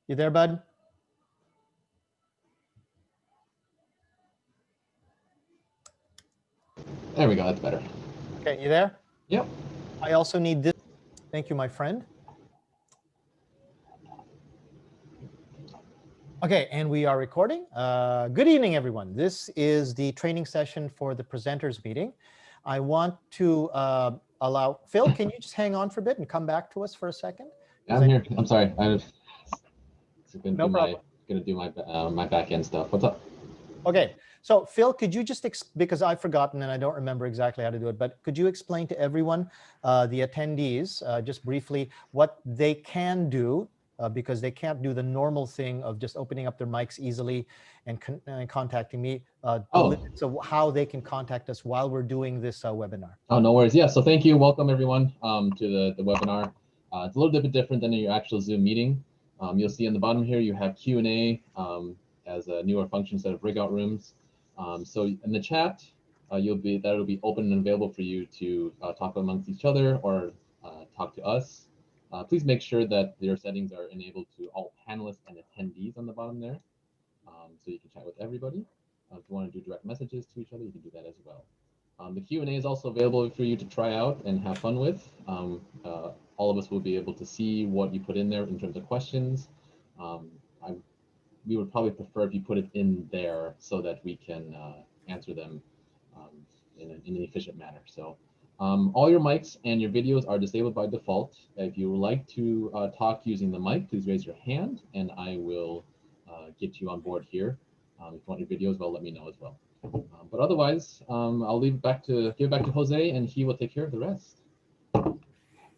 You there, bud? There we go. That's better. Okay, you there? Yep. I also need this. Thank you, my friend. Okay, and we are recording. Good evening, everyone. This is the training session for the presenters meeting. I want to allow Phil. Can you just hang on for a bit and come back to us for a second? I'm here. I'm sorry. I'm No problem. Gonna do my back end stuff. What's up? Okay, so Phil, could you just, because I've forgotten and I don't remember exactly how to do it, but could you explain to everyone, the attendees, just briefly, what they can do, because they can't do the normal thing of just opening up their mics easily and contacting me. So how they can contact us while we're doing this webinar. Oh, no worries. Yeah, so thank you. Welcome, everyone, to the webinar. It's a little bit different than your actual Zoom meeting. You'll see on the bottom here, you have Q&A as a newer function instead of Breakout Rooms. So in the chat, that'll be open and available for you to talk amongst each other or talk to us. Please make sure that your settings are enabled to all panelists and attendees on the bottom there, so you can chat with everybody. If you want to do direct messages to each other, you can do that as well. The Q&A is also available for you to try out and have fun with. All of us will be able to see what you put in there in terms of questions. We would probably prefer if you put it in there so that we can answer them in an efficient manner. So all your mics and your videos are disabled by default. If you would like to talk using the mic, please raise your hand and I will get you on board here. If you want your videos, well, let me know as well. But otherwise, I'll give it back to Jose, and he will take care of the rest.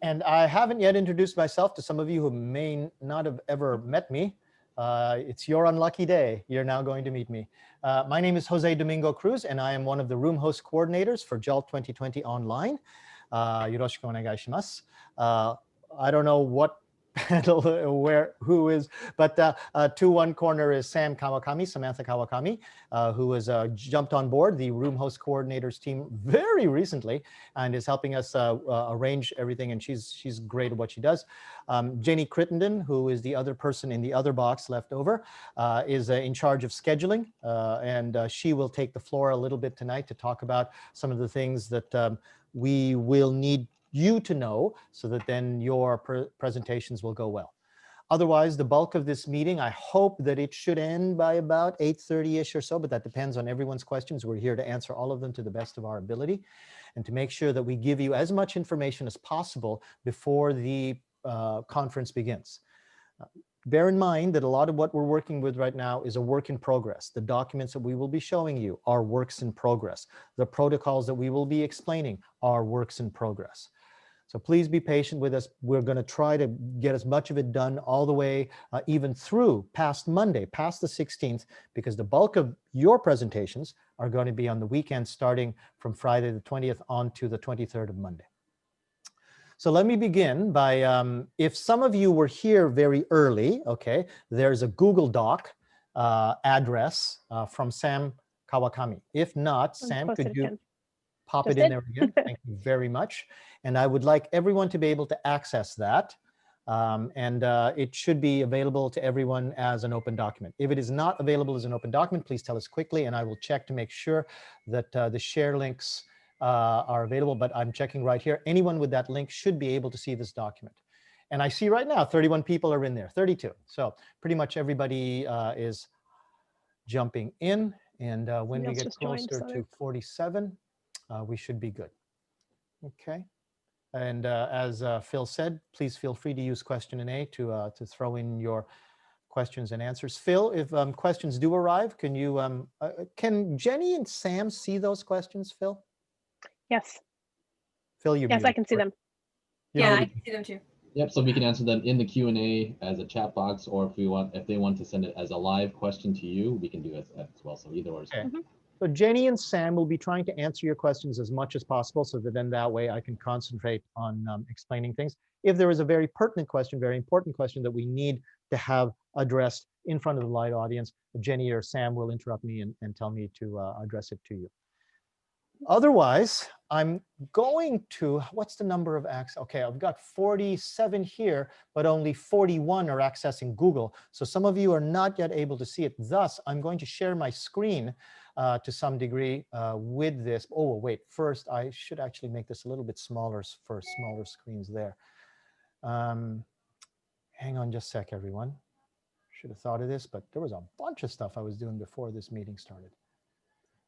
And I haven't yet introduced myself to some of you who may not have ever met me. It's your unlucky day. You're now going to meet me. My name is Jose Domingo Cruz, and I am one of the room host coordinators for JALT2020 online. Yoroshiku onegai shimasu. I don't know what panel who is, but to one corner is Samantha Kawakami, who has jumped on board the room host coordinators team very recently and is helping us arrange everything, and she's great at what she does. Jenny Crittenden, who is the other person in the other box left over, is in charge of scheduling, and she will take the floor a little bit tonight to talk about some of the things that we will need you to know so that then your presentations will go well. Otherwise, the bulk of this meeting, I hope that it should end by about 8:30-ish or so, but that depends on everyone's questions. We're here to answer all of them to the best of our ability and to make sure that we give you as much information as possible before the conference begins. Bear in mind that a lot of what we're working with right now is a work in progress. The documents that we will be showing you are works in progress. The protocols that we will be explaining are works in progress. So please be patient with us. We're going to try to get as much of it done all the way, even through past Monday, past the 16th, because the bulk of your presentations are going to be on the weekend starting from Friday the 20th on to the 23rd of Monday. So let me begin by, if some of you were here very early, okay, there's a Google Doc address from Sam Kawakami. If not, Sam, could you pop it in there again? Thank you very much. And I would like everyone to be able to access that. It should be available to everyone as an open document. If it is not available as an open document, please tell us quickly and I will check to make sure that the share links are available, but I'm checking right here. Anyone with that link should be able to see this document. And I see right now 31 people are in there, 32. So pretty much everybody is jumping in. And when we get closer to 47, we should be good. Okay. And as Phil said, please feel free to use question and A to throw in your questions and answers. Phil, if questions do arrive, can you can Jenny and Sam see those questions, Phil? Yes. Phil, you yes, I can see them. Yeah, I can see them too. Yep, so we can answer them in the Q&A as a chat box, or if they want to send it as a live question to you, we can do it as well. So either or. Okay. So Jenny and Sam will be trying to answer your questions as much as possible so that then that way I can concentrate on explaining things. If there is a very pertinent question, very important question that we need to have addressed in front of the live audience, Jenny or Sam will interrupt me and tell me to address it to you. Otherwise, I'm going to, what's the number of access? Okay, I've got 47 here, but only 41 are accessing Google. So some of you are not yet able to see it. Thus, I'm going to share my screen to some degree with this. Oh, wait, first I should actually make this a little bit smaller for smaller screens there. Hang on just a sec, everyone. Should have thought of this, but there was a bunch of stuff I was doing before this meeting started.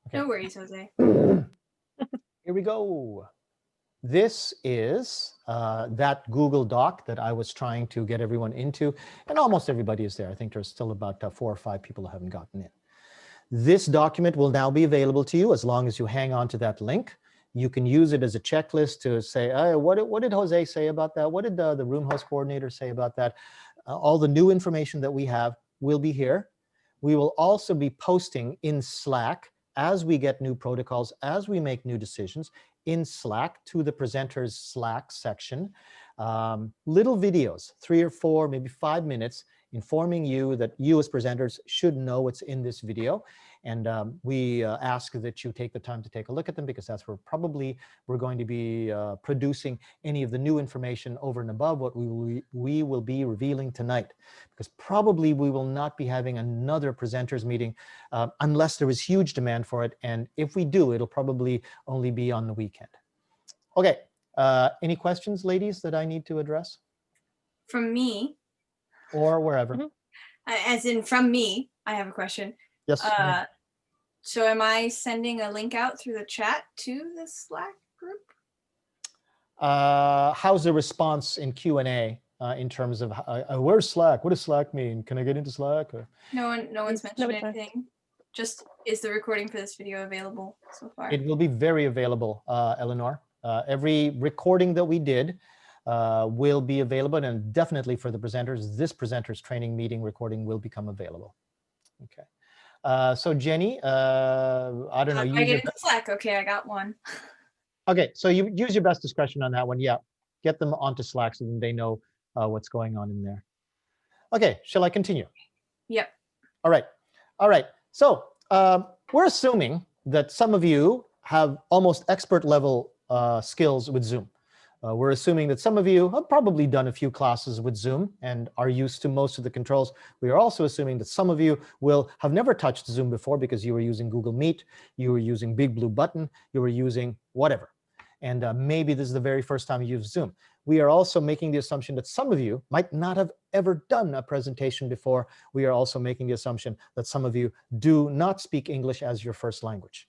Okay. No worries, Jose. Here we go. This is that Google Doc that I was trying to get everyone into, and almost everybody is there. I think there's still about 4 or 5 people who haven't gotten in. This document will now be available to you as long as you hang on to that link. You can use it as a checklist to say, hey, what did Jose say about that? What did the room host coordinator say about that? All the new information that we have will be here. We will also be posting in Slack as we get new protocols, as we make new decisions in Slack to the presenters Slack section. Little videos, 3 or 4, maybe 5 minutes, informing you that you as presenters should know what's in this video. And we ask that you take the time to take a look at them, because that's where probably we're going to be producing any of the new information over and above what we will be revealing tonight. Because probably we will not be having another presenters meeting unless there is huge demand for it. And if we do, it'll probably only be on the weekend. Okay, any questions, ladies, that I need to address? From me, or wherever. as in from me, I have a question. Yes. So am I sending a link out through the chat to the Slack group? How's the response in Q&A in terms of where's Slack? What does Slack mean? Can I get into Slack? Or? No one's mentioned anything. Just, is the recording for this video available so far? It will be very available, Eleanor. Every recording that we did will be available, and definitely for the presenters, this presenters training meeting recording will become available. Okay. So Jenny, I don't know. I get into Slack. Okay, I got one. Okay, so you use your best discretion on that one. Yeah, get them onto Slack so that they know what's going on in there. Okay, shall I continue? Yep. All right. All right. So we're assuming that some of you have almost expert level skills with Zoom. We're assuming that some of you have probably done a few classes with Zoom and are used to most of the controls. We are also assuming that some of you will have never touched Zoom before because you were using Google Meet, you were using Big Blue Button, you were using whatever. And maybe this is the very first time you use Zoom. We are also making the assumption that some of you might not have ever done a presentation before. We are also making the assumption that some of you do not speak English as your first language.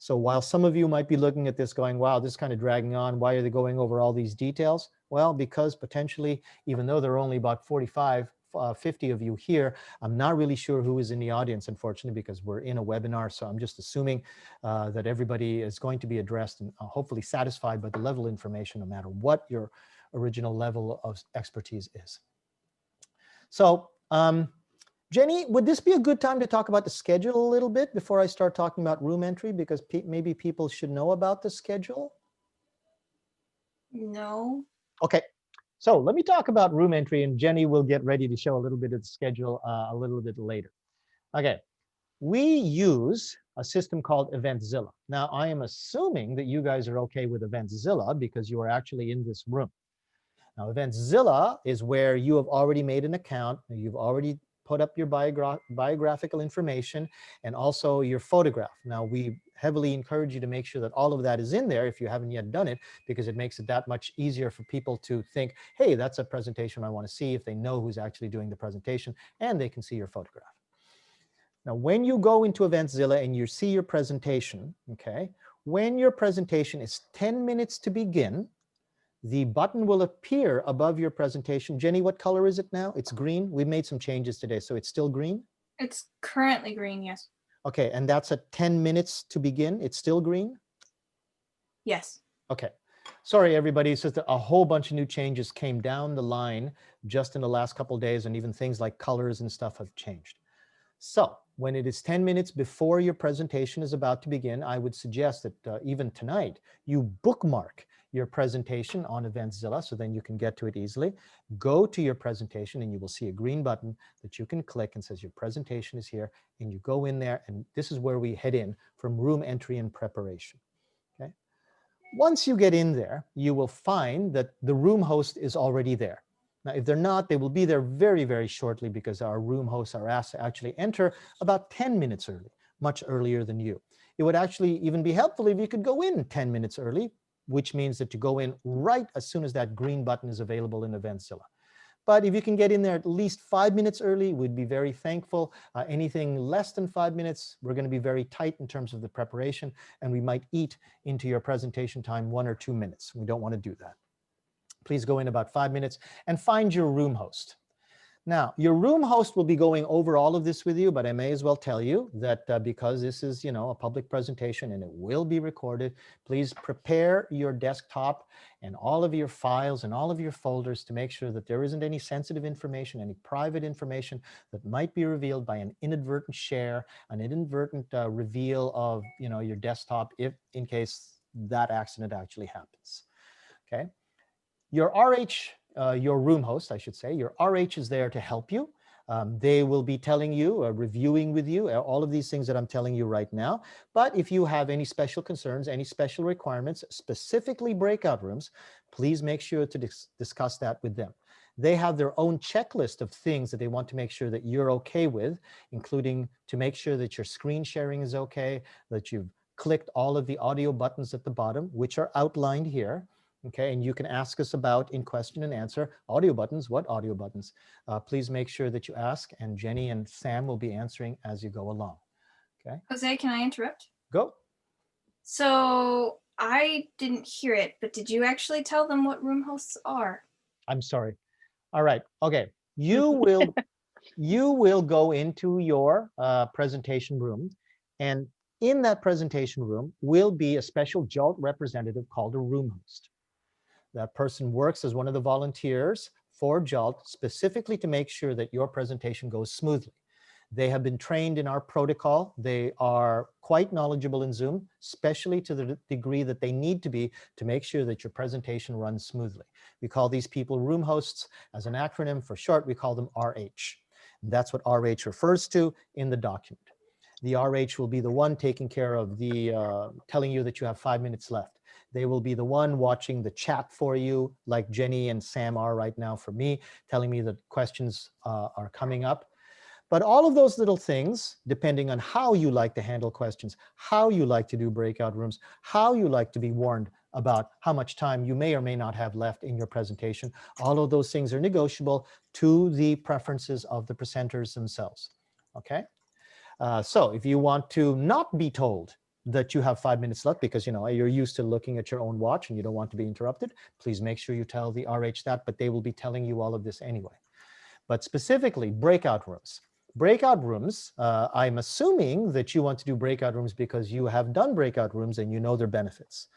So while some of you might be looking at this going, wow, this is kind of dragging on. Why are they going over all these details? Well, because potentially, even though there are only about 45, 50 of you here, I'm not really sure who is in the audience, unfortunately, because we're in a webinar. So I'm just assuming that everybody is going to be addressed and hopefully satisfied by the level of information, no matter what your original level of expertise is. So, Jenny, would this be a good time to talk about the schedule a little bit before I start talking about room entry? Because maybe people should know about the schedule. No. Okay, so let me talk about room entry, and Jenny will get ready to show a little bit of the schedule a little bit later. Okay, we use a system called Eventzilla. Now, I am assuming that you guys are okay with Eventzilla because you are actually in this room. Now, Eventzilla is where you have already made an account, you've already put up your biographical information and also your photograph. Now, we heavily encourage you to make sure that all of that is in there if you haven't yet done it, because it makes it that much easier for people to think, hey, that's a presentation I want to see, if they know who's actually doing the presentation and they can see your photograph. Now, when you go into Eventzilla and you see your presentation, okay, when your presentation is 10 minutes to begin, the button will appear above your presentation. Jenny, what color is it now? It's green. We made some changes today, so it's still green? It's currently green, yes. Okay, and that's at 10 minutes to begin. It's still green? Yes. Okay. Sorry, everybody. It's just that a whole bunch of new changes came down the line just in the last couple of days, and even things like colors and stuff have changed. So when it is 10 minutes before your presentation is about to begin, I would suggest that even tonight, you bookmark your presentation on Eventzilla so then you can get to it easily. Go to your presentation and you will see a green button that you can click and says your presentation is here, and you go in there, and this is where we head in from room entry and preparation. Okay. Once you get in there, you will find that the room host is already there. Now, if they're not, they will be there very, very shortly because our room hosts are asked to actually enter about 10 minutes early, much earlier than you. It would actually even be helpful if you could go in 10 minutes early, which means that you go in right as soon as that green button is available in Eventzilla. But if you can get in there at least 5 minutes early, we'd be very thankful. Anything less than 5 minutes, we're going to be very tight in terms of the preparation, and we might eat into your presentation time 1 or 2 minutes. We don't want to do that. Please go in about 5 minutes and find your room host. Now, your room host will be going over all of this with you, but I may as well tell you that because this is, a public presentation and it will be recorded, please prepare your desktop and all of your files and all of your folders to make sure that there isn't any sensitive information, any private information that might be revealed by an inadvertent share, an inadvertent reveal of, your desktop, if in case that accident actually happens. Okay. Your RH, your room host, I should say, your RH is there to help you. They will be telling you, reviewing with you, all of these things that I'm telling you right now. But if you have any special concerns, any special requirements, specifically breakout rooms, please make sure to discuss that with them. They have their own checklist of things that they want to make sure that you're okay with, including to make sure that your screen sharing is okay, that you've clicked all of the audio buttons at the bottom, which are outlined here. Okay, and you can ask us about in question and answer audio buttons. What audio buttons? Please make sure that you ask, and Jenny and Sam will be answering as you go along. Okay. Jose, can I interrupt? Go. So I didn't hear it, but did you actually tell them what room hosts are? I'm sorry. All right. Okay. You will go into your presentation room, and in that presentation room will be a special JALT representative called a room host. That person works as one of the volunteers for JALT specifically to make sure that your presentation goes smoothly. They have been trained in our protocol. They are quite knowledgeable in Zoom, especially to the degree that they need to be to make sure that your presentation runs smoothly. We call these people room hosts. As an acronym for short, we call them RH. That's what RH refers to in the document. The RH will be the one taking care of the telling you that you have 5 minutes left. They will be the one watching the chat for you, like Jenny and Sam are right now for me, telling me that questions are coming up. But all of those little things, depending on how you like to handle questions, how you like to do breakout rooms, how you like to be warned about how much time you may or may not have left in your presentation, all of those things are negotiable to the preferences of the presenters themselves. Okay? So if you want to not be told that you have 5 minutes left because you're used to looking at your own watch and you don't want to be interrupted, please make sure you tell the RH that, but they will be telling you all of this anyway. But specifically, breakout rooms. Breakout rooms, I'm assuming that you want to do breakout rooms because you have done breakout rooms and you know their benefits.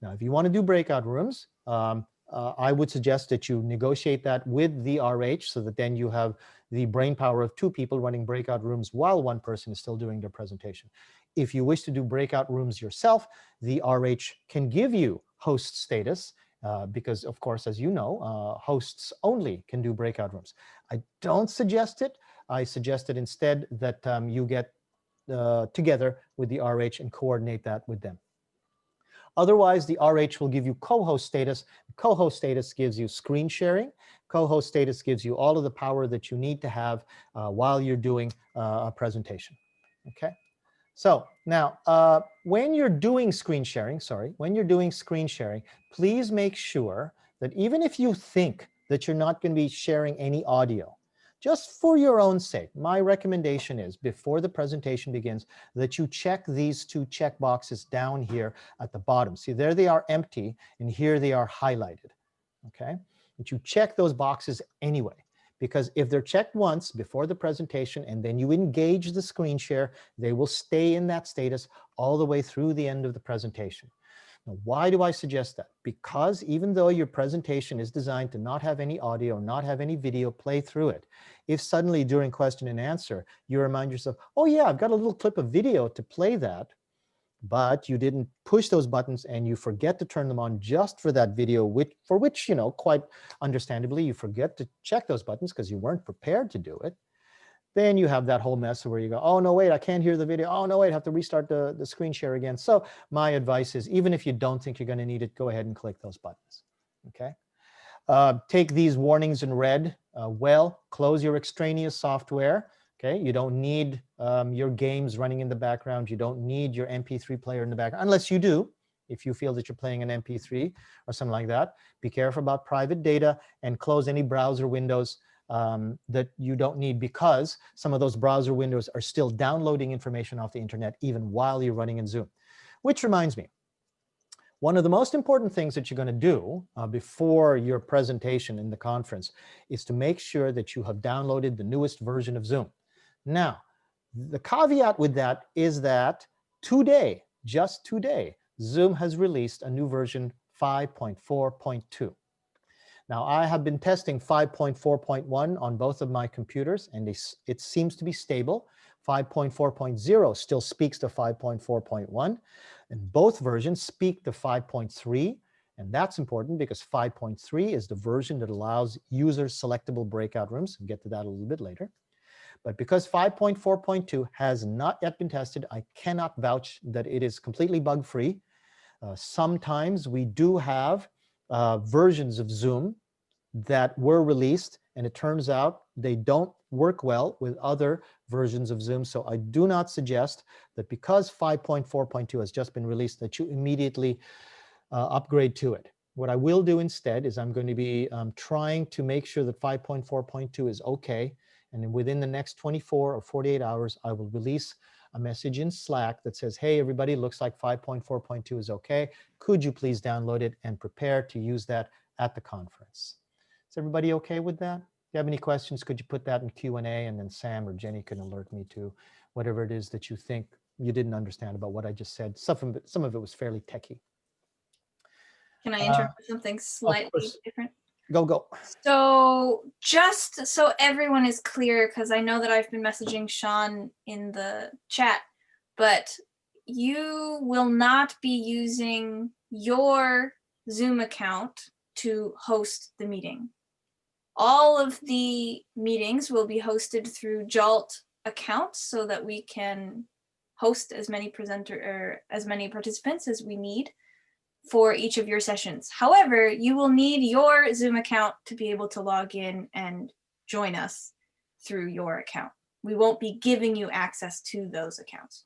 Now, if you want to do breakout rooms, I would suggest that you negotiate that with the RH so that then you have the brain power of 2 people running breakout rooms while one person is still doing their presentation. If you wish to do breakout rooms yourself, the RH can give you host status because, of course, as you know, hosts only can do breakout rooms. I don't suggest it. I suggest that instead that you get together with the RH and coordinate that with them. Otherwise, the RH will give you co-host status. Co-host status gives you screen sharing. Co-host status gives you all of the power that you need to have while you're doing a presentation. Okay. So now, when you're doing screen sharing, please make sure that even if you think that you're not going to be sharing any audio, just for your own sake, my recommendation is before the presentation begins that you check these 2 check boxes down here at the bottom. See, there they are empty, and here they are highlighted. Okay, but you check those boxes anyway. Because if they're checked once before the presentation and then you engage the screen share, they will stay in that status all the way through the end of the presentation. Now, why do I suggest that? Because even though your presentation is designed to not have any audio, not have any video play through it, if suddenly during question and answer, you remind yourself, oh yeah, I've got a little clip of video to play that, but you didn't push those buttons and you forget to turn them on just for that video, for which, quite understandably, you forget to check those buttons because you weren't prepared to do it, then you have that whole mess where you go, oh, no, wait, I can't hear the video. Oh, no, wait, I have to restart the screen share again. So my advice is, even if you don't think you're going to need it, go ahead and click those buttons. Okay. Take these warnings in red. Well, close your extraneous software. Okay. You don't need your games running in the background. You don't need your MP3 player in the background, unless you do. If you feel that you're playing an MP3 or something like that, be careful about private data and close any browser windows that you don't need, because some of those browser windows are still downloading information off the internet even while you're running in Zoom. Which reminds me, one of the most important things that you're going to do before your presentation in the conference is to make sure that you have downloaded the newest version of Zoom. Now, the caveat with that is that today, just today, Zoom has released a new version 5.4.2. Now, I have been testing 5.4.1 on both of my computers, and it seems to be stable. 5.4.0 still speaks to 5.4.1, and both versions speak to 5.3, and that's important because 5.3 is the version that allows users selectable breakout rooms. We'll get to that a little bit later. But because 5.4.2 has not yet been tested, I cannot vouch that it is completely bug-free. Sometimes we do have versions of Zoom that were released, and it turns out they don't work well with other versions of Zoom. So I do not suggest that because 5.4.2 has just been released that you immediately upgrade to it. What I will do instead is I'm going to be trying to make sure that 5.4.2 is okay. And then within the next 24 or 48 hours, I will release a message in Slack that says, hey, everybody, looks like 5.4.2 is okay. Could you please download it and prepare to use that at the conference? Is everybody okay with that? If you have any questions, could you put that in Q&A, and then Sam or Jenny can alert me to whatever it is that you think you didn't understand about what I just said. Some of it was fairly techy. Can I interrupt with something slightly different? Go. So just so everyone is clear, because I know that I've been messaging Sean in the chat, but you will not be using your Zoom account to host the meeting. All of the meetings will be hosted through JALT accounts so that we can host as many participants as we need for each of your sessions. However, you will need your Zoom account to be able to log in and join us through your account. We won't be giving you access to those accounts.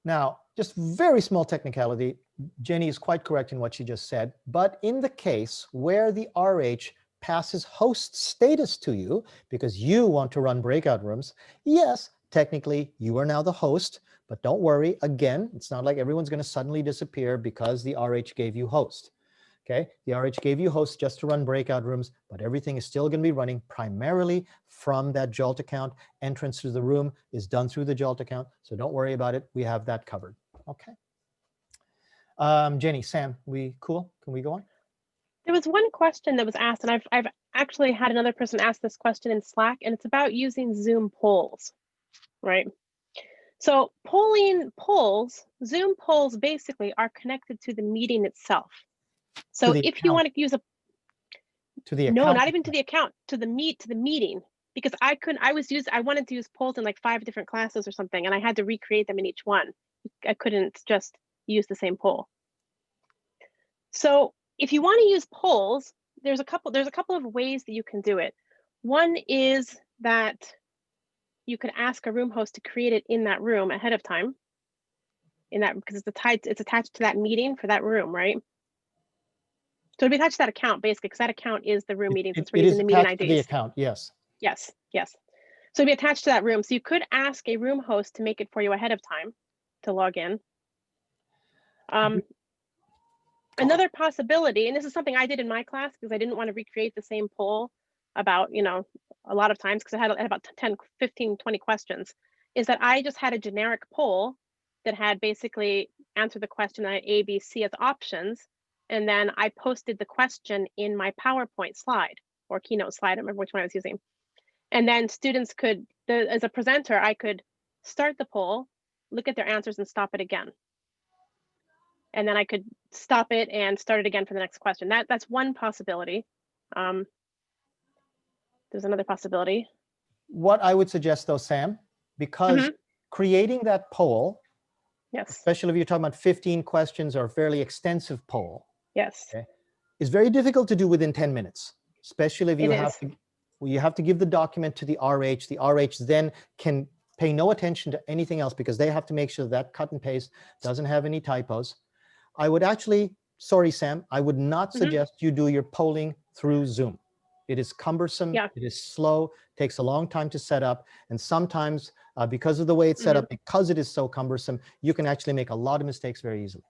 Now, just very small technicality. Jenny is quite correct in what she just said, but in the case where the RH passes host status to you because you want to run breakout rooms, yes, technically you are now the host, but don't worry, again, it's not like everyone's going to suddenly disappear because the RH gave you host. Okay, the RH gave you host just to run breakout rooms, but everything is still going to be running primarily from that JALT account. Entrance to the room is done through the JALT account, so don't worry about it. We have that covered. Okay. Jenny, Sam, we cool? Can we go on? There was one question that was asked, and I've actually had another person ask this question in Slack, and it's about using Zoom polls, right? So Zoom polls basically are connected to the meeting itself. So if you want to use no, not even to the account, to the meeting, because I wanted to use polls in like 5 different classes or something, and I had to recreate them in each one. I couldn't just use the same poll. So if you want to use polls, there's a couple of ways that you can do it. One is that you could ask a room host to create it in that room ahead of time, because it's attached to that meeting for that room, right? So it'd be attached to that account basically, because that account is the room meetings. It's using the meeting IDs. The account, yes. Yes. So it'd be attached to that room. So you could ask a room host to make it for you ahead of time to log in. Another possibility, and this is something I did in my class because I didn't want to recreate the same poll about, a lot of times, because I had about 10, 15, 20 questions, is that I just had a generic poll that had basically answered the question at A, B, C as options. And then I posted the question in my PowerPoint slide or Keynote slide, I don't remember which one I was using. And then students could, as a presenter, I could start the poll, look at their answers and stop it again. And then I could stop it and start it again for the next question. That's one possibility. There's another possibility. What I would suggest though, Sam, because creating that poll, Yes. especially if you're talking about 15 questions or a fairly extensive poll, Yes. okay, is very difficult to do within 10 minutes, especially if you It have is. to, well, you have to give the document to the RH. The RH then can pay no attention to anything else because they have to make sure that cut and paste doesn't have any typos. I would actually, sorry, Sam, I would not suggest you do your polling through Zoom. It is cumbersome, Yeah. it is slow, takes a long time to set up, and sometimes because of the way it's set up, because it is so cumbersome, you can actually make a lot of mistakes very easily.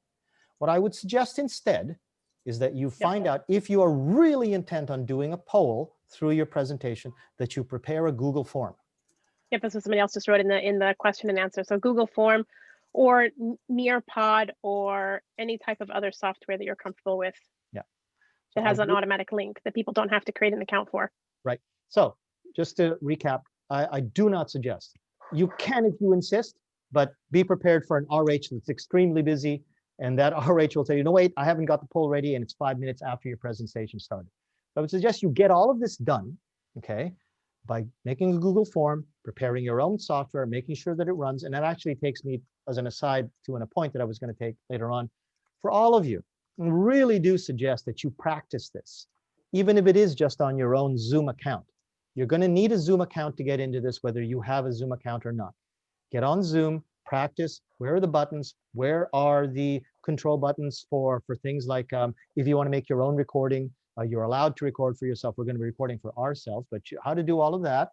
What I would suggest instead is that you find out if you are really intent on doing a poll through your presentation, that you prepare a Google form. Yep, this is somebody else just wrote in the question and answer. So Google form or Nearpod or any type of other software that you're comfortable with. Yeah. It has an automatic link that people don't have to create an account for. Right. So just to recap, I do not suggest. You can if you insist, but be prepared for an RH that's extremely busy, and that RH will say, you know, wait, I haven't got the poll ready, and it's 5 minutes after your presentation started. So I would suggest you get all of this done, okay, by making a Google form, preparing your own software, making sure that it runs, and that actually takes me as an aside to a point that I was going to take later on. For all of you, I really do suggest that you practice this, even if it is just on your own Zoom account. You're going to need a Zoom account to get into this, whether you have a Zoom account or not. Get on Zoom, practice. Where are the buttons? Where are the control buttons for things like if you want to make your own recording, you're allowed to record for yourself. We're going to be recording for ourselves, but how to do all of that,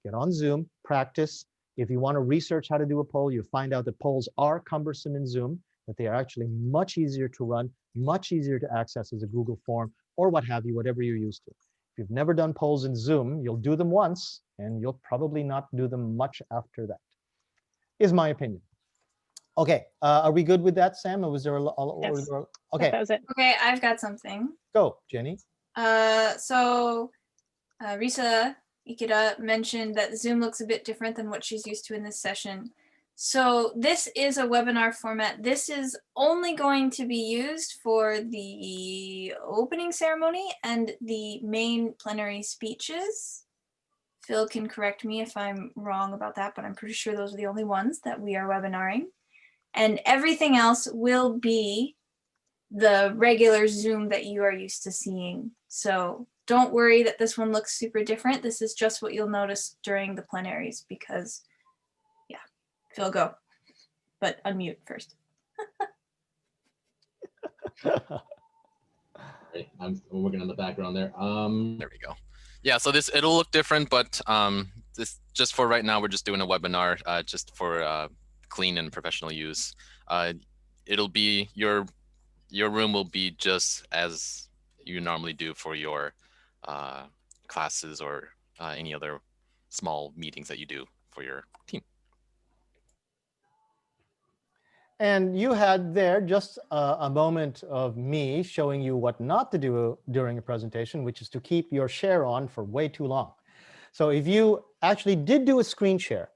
get on Zoom, practice. If you want to research how to do a poll, you find out that polls are cumbersome in Zoom, that they are actually much easier to run, much easier to access as a Google form or what have you, whatever you're used to. If you've never done polls in Zoom, you'll do them once and you'll probably not do them much after that, is my opinion. Okay, are we good with that, Sam? Or was there Yes. Okay. That was it. Okay, I've got something. Go, Jenny. So Risa Ikeda mentioned that Zoom looks a bit different than what she's used to in this session. So this is a webinar format. This is only going to be used for the opening ceremony and the main plenary speeches. Phil can correct me if I'm wrong about that, but I'm pretty sure those are the only ones that we are webinaring. And everything else will be the regular Zoom that you are used to seeing. So don't worry that this one looks super different. This is just what you'll notice during the plenaries because, yeah, Phil, go. But unmute first. Right, I'm working on the background there. There we go. Yeah, so it'll look different, but this just for right now, we're just doing a webinar just for clean and professional use. It'll be your room will be just as you normally do for your classes or any other small meetings that you do for your team. And you had there just a moment of me showing you what not to do during a presentation, which is to keep your share on for way too long. So if you actually did do a screen share,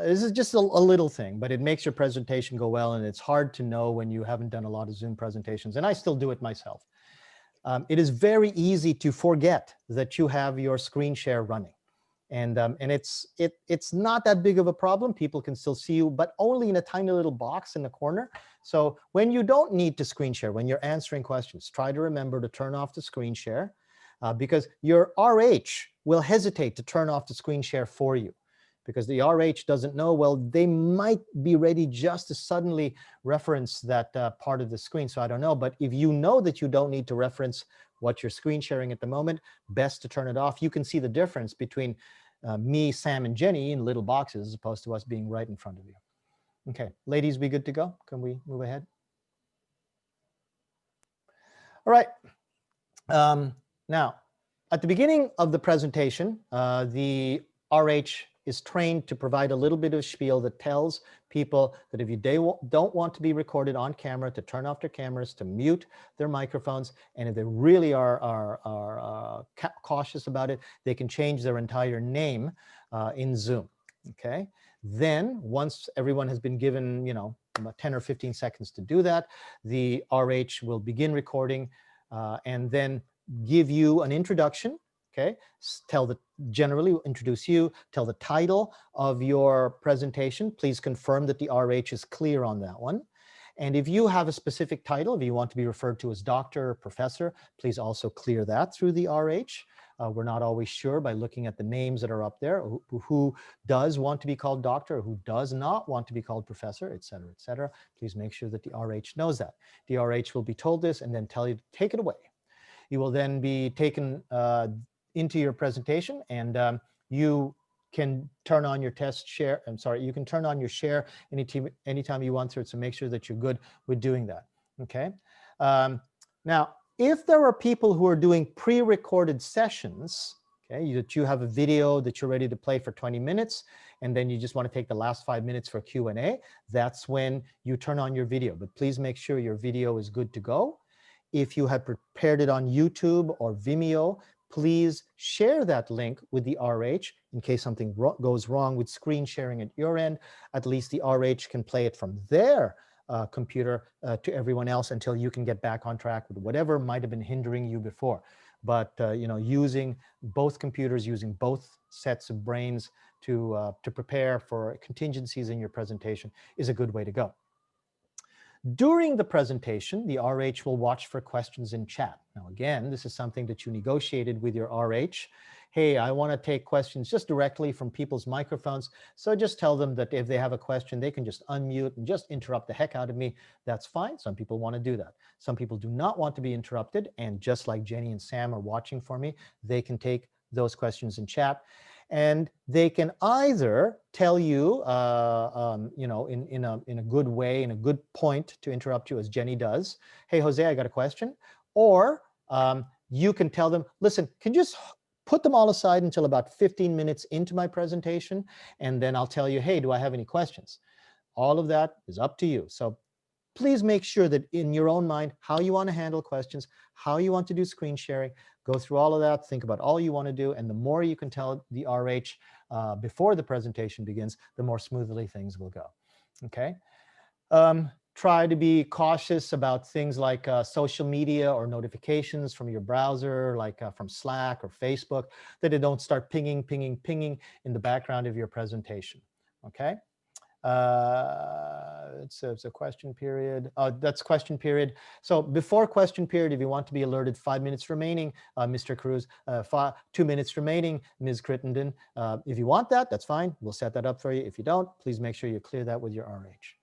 this is just a little thing, but it makes your presentation go well, and it's hard to know when you haven't done a lot of Zoom presentations, and I still do it myself. It is very easy to forget that you have your screen share running. And it's not that big of a problem. People can still see you, but only in a tiny little box in the corner. So when you don't need to screen share, when you're answering questions, try to remember to turn off the screen share because your RH will hesitate to turn off the screen share for you because the RH doesn't know, well, they might be ready just to suddenly reference that part of the screen. So I don't know, but if you know that you don't need to reference what you're screen sharing at the moment, best to turn it off. You can see the difference between me, Sam, and Jenny in little boxes as opposed to us being right in front of you. Okay, ladies, we good to go? Can we move ahead? All right. Now, at the beginning of the presentation, the RH is trained to provide a little bit of spiel that tells people that if you don't want to be recorded on camera, to turn off their cameras, to mute their microphones, and if they really are cautious about it, they can change their entire name in Zoom, okay? Then, once everyone has been given, you know, about 10 or 15 seconds to do that, the RH will begin recording and then give you an introduction Okay, generally introduce you, tell the title of your presentation. Please confirm that the RH is clear on that one. And if you have a specific title, if you want to be referred to as doctor or professor, please also clear that through the RH. We're not always sure by looking at the names that are up there, who does want to be called doctor, who does not want to be called professor, et cetera, et cetera. Please make sure that the RH knows that. The RH will be told this and then tell you to take it away. You will then be taken into your presentation, and you can turn on your share. You can turn on your share anytime you want to, so make sure that you're good with doing that, okay? Now, if there are people who are doing pre-recorded sessions, okay, that you have a video that you're ready to play for 20 minutes, and then you just want to take the last 5 minutes for Q&A, that's when you turn on your video. But please make sure your video is good to go. If you have prepared it on YouTube or Vimeo, please share that link with the RH in case something goes wrong with screen sharing at your end. At least the RH can play it from their computer to everyone else until you can get back on track with whatever might have been hindering you before. But you know, using both computers, using both sets of brains to prepare for contingencies in your presentation is a good way to go. During the presentation, the RH will watch for questions in chat. Now, again, this is something that you negotiated with your RH. Hey, I want to take questions just directly from people's microphones. So just tell them that if they have a question, they can just unmute and just interrupt the heck out of me. That's fine. Some people want to do that. Some people do not want to be interrupted. And just like Jenny and Sam are watching for me, they can take those questions in chat. And they can either tell you, you know, in a good way, in a good point to interrupt you, as Jenny does. Hey, Jose, I got a question. Or you can tell them, listen, can you just put them all aside until about 15 minutes into my presentation, and then I'll tell you, hey, do I have any questions? All of that is up to you. So please make sure that in your own mind, how you want to handle questions, how you want to do screen sharing, go through all of that, think about all you want to do, and the more you can tell the RH before the presentation begins, the more smoothly things will go, okay? Try to be cautious about things like social media or notifications from your browser, like from Slack or Facebook, that they don't start pinging, pinging, pinging in the background of your presentation, okay? It's a question period. That's question period. So before question period, if you want to be alerted, 5 minutes remaining, Mr. Cruz, 2 minutes remaining, Ms. Crittenden. If you want that, that's fine. We'll set that up for you. If you don't, please make sure you clear that with your RH.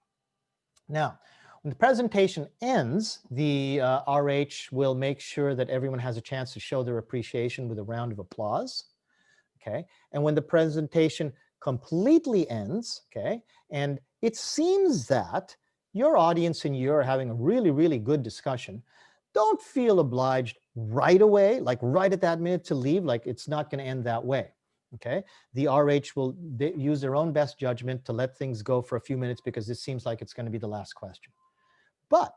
Now, when the presentation ends, the RH will make sure that everyone has a chance to show their appreciation with a round of applause. Okay, and when the presentation completely ends, okay, and it seems that your audience and you are having a really, really good discussion, don't feel obliged right away, like right at that minute to leave, like it's not going to end that way. Okay, the RH will use their own best judgment to let things go for a few minutes because this seems like it's going to be the last question. But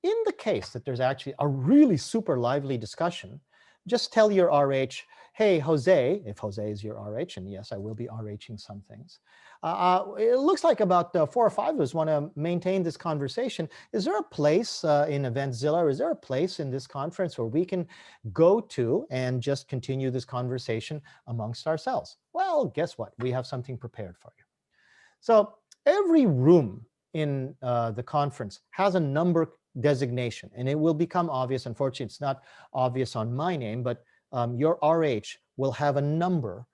in the case that there's actually a really super lively discussion, just tell your RH, hey, Jose, if Jose is your RH, and yes, I will be RHing some things. It looks like about 4 or 5 of us want to maintain this conversation. Is there a place in Eventzilla, or is there a place in this conference where we can go to and just continue this conversation amongst ourselves? Well, guess what? We have something prepared for you. So every room in the conference has a number designation, and it will become obvious. Unfortunately, it's not obvious on my name, but your RH will have a number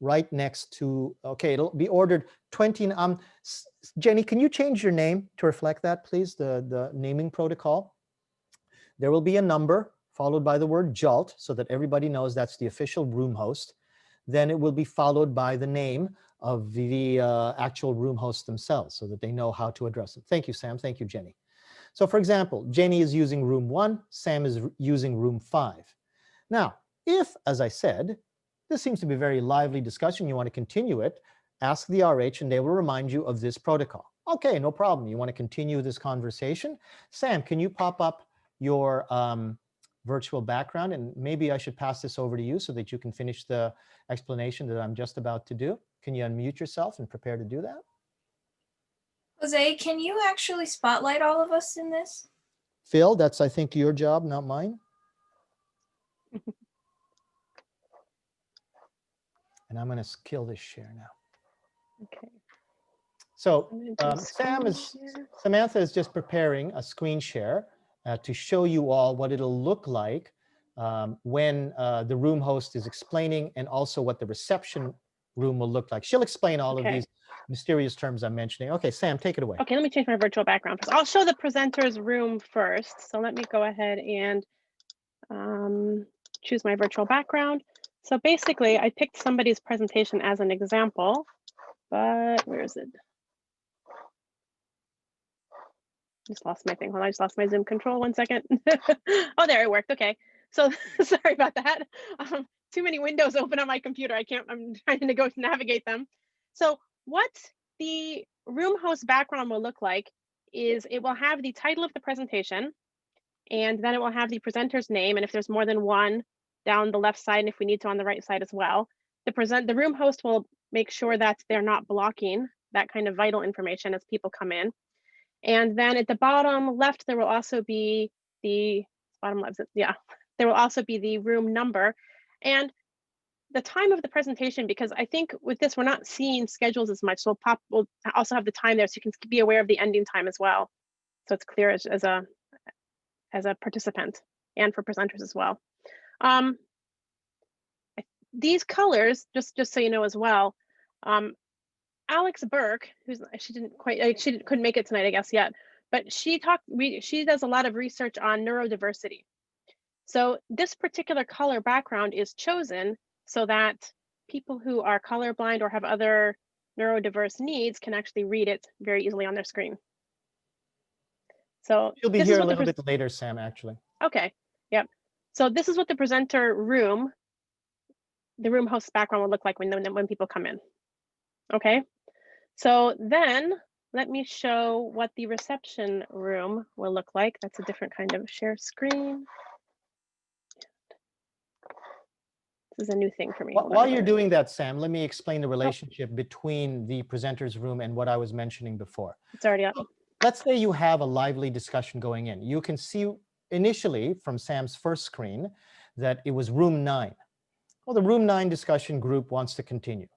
right next to, okay, it'll be ordered 20. Jenny, can you change your name to reflect that, please, the naming protocol? There will be a number followed by the word JALT so that everybody knows that's the official room host. Then it will be followed by the name of the actual room host themselves so that they know how to address it. Thank you, Sam. Thank you, Jenny. So for example, Jenny is using room 1, Sam is using room 5. Now, if, as I said, this seems to be a very lively discussion, you want to continue it, ask the RH and they will remind you of this protocol. Okay, no problem. You want to continue this conversation? Sam, can you pop up your virtual background, and maybe I should pass this over to you so that you can finish the explanation that I'm just about to do. Can you unmute yourself and prepare to do that? Jose, can you actually spotlight all of us in this? Phil, that's, I think, your job, not mine. And I'm going to kill this share now. Okay. So I'm gonna do screen share. Samantha is just preparing a screen share to show you all what it'll look like when the room host is explaining, and also what the reception room will look like. She'll explain all of these mysterious terms I'm mentioning. Okay, Sam, take it away. Okay, let me change my virtual background first. I'll show the presenter's room first. So let me go ahead and choose my virtual background. So basically, I picked somebody's presentation as an example, but where is it? Just lost my thing. Hold on, I just lost my Zoom control. 1 second. Oh, there it worked. Okay. So sorry about that. Too many windows open on my computer. I'm trying to go navigate them. So what the room host background will look like is it will have the title of the presentation, and then it will have the presenter's name. And if there's more than one, down the left side, and if we need to on the right side as well. The room host will make sure that they're not blocking that kind of vital information as people come in. And then at the bottom left, there will also be the there will also be the room number and the time of the presentation, because I think with this, we're not seeing schedules as much. So we'll also have the time there so you can be aware of the ending time as well. So it's clear as a participant and for presenters as well. These colors, just so you know as well, Alex Burke, she couldn't make it tonight, I guess, yet, but she does a lot of research on neurodiversity. So this particular color background is chosen so that people who are colorblind or have other neurodiverse needs can actually read it very easily on their screen. So you'll be here a little bit later, Sam, actually. Okay, yep. So this is what the presenter room, the room host background will look like when people come in. Okay. So then let me show what the reception room will look like. That's a different kind of share screen. This is a new thing for me. While you're doing that, Sam, let me explain the relationship between the presenter's room and what I was mentioning before. It's already up. Let's say you have a lively discussion going in. You can see initially from Sam's first screen that it was room 9. Well, the room 9 discussion group wants to continue.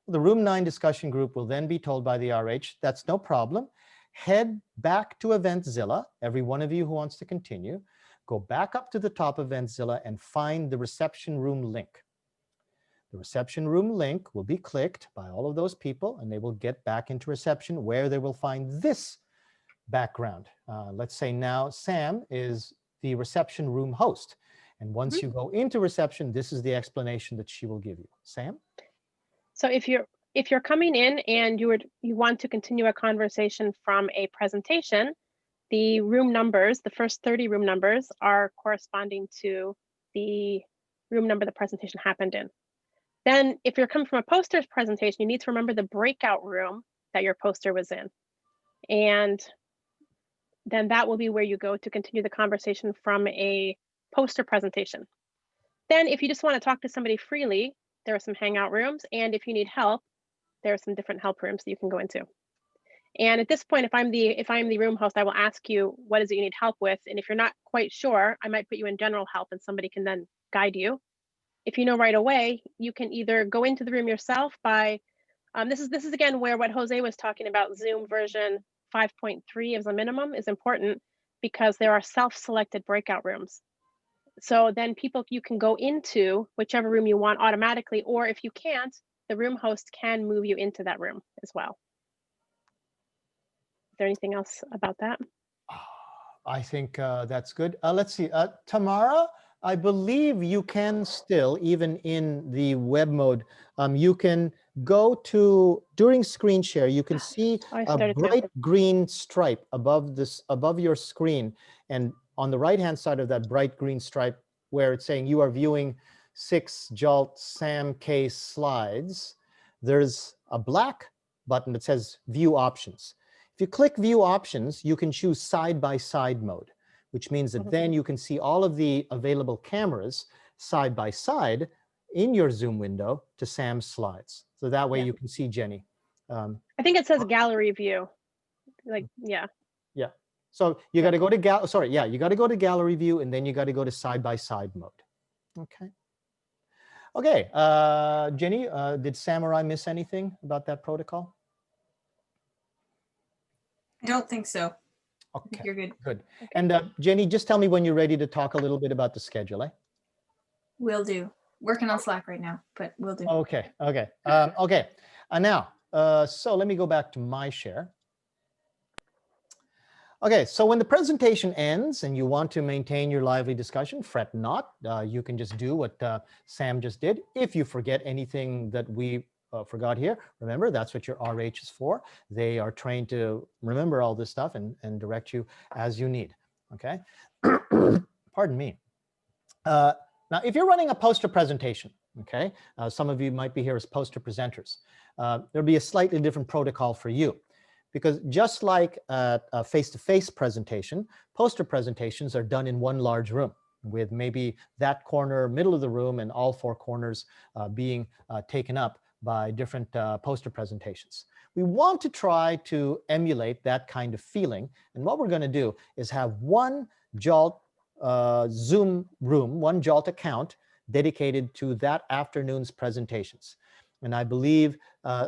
The room 9 discussion group will then be told by the RH, that's no problem. Head back to Eventzilla, every one of you who wants to continue. Go back up to the top of Eventzilla and find the reception room link. The reception room link will be clicked by all of those people, and they will get back into reception where they will find this background. Let's say now Sam is the reception room host. And once you go into reception, this is the explanation that she will give you. Sam? So if you're coming in and you want to continue a conversation from a presentation, the room numbers, the first 30 room numbers are corresponding to the room number the presentation happened in. Then if you're coming from a poster's presentation, you need to remember the breakout room that your poster was in. And then that will be where you go to continue the conversation from a poster presentation. Then if you just want to talk to somebody freely, there are some Hangout rooms, and if you need help, there are some different help rooms that you can go into. And at this point, if I'm the room host, I will ask you, what is it you need help with? And if you're not quite sure, I might put you in general help and somebody can then guide you. If you know right away, you can either go into the room yourself by, this is again where what Jose was talking about, Zoom version 5.3 as a minimum is important, because there are self-selected breakout rooms. So then you can go into whichever room you want automatically, or if you can't, the room host can move you into that room as well. Is there anything else about that? I think that's good. Let's see, Tamara, I believe you can still, even in the web mode, you can go to, during screen share, you can see a bright green stripe above your screen. And on the right-hand side of that bright green stripe, where it's saying you are viewing 6 JALT SAM case slides, there's a black button that says View Options. If you click View Options, you can choose side-by-side mode, which means that then you can see all of the available cameras side by side in your Zoom window to Sam's slides. So that way you can see Jenny. I think it says gallery view. Like, yeah. Yeah. So you got to go to you got to go to gallery view, and then you got to go to side by side mode. Okay. Okay, Jenny, did Sam or I miss anything about that protocol? I don't think so. I think Okay, you're good. good. And Jenny, just tell me when you're ready to talk a little bit about the schedule, eh? Will do. Working on Slack right now, but will do. Okay, okay, okay. Now, so let me go back to my share. Okay, so when the presentation ends and you want to maintain your lively discussion, fret not. You can just do what Sam just did. If you forget anything that we forgot here, remember, that's what your RH is for. They are trained to remember all this stuff and direct you as you need, okay? Pardon me. Now, if you're running a poster presentation, okay, some of you might be here as poster presenters, there'll be a slightly different protocol for you. Because just like a face-to-face presentation, poster presentations are done in one large room with maybe that corner, middle of the room, and all four corners being taken up by different poster presentations. We want to try to emulate that kind of feeling. And what we're going to do is have one JALT Zoom room, one JALT account dedicated to that afternoon's presentations. And I believe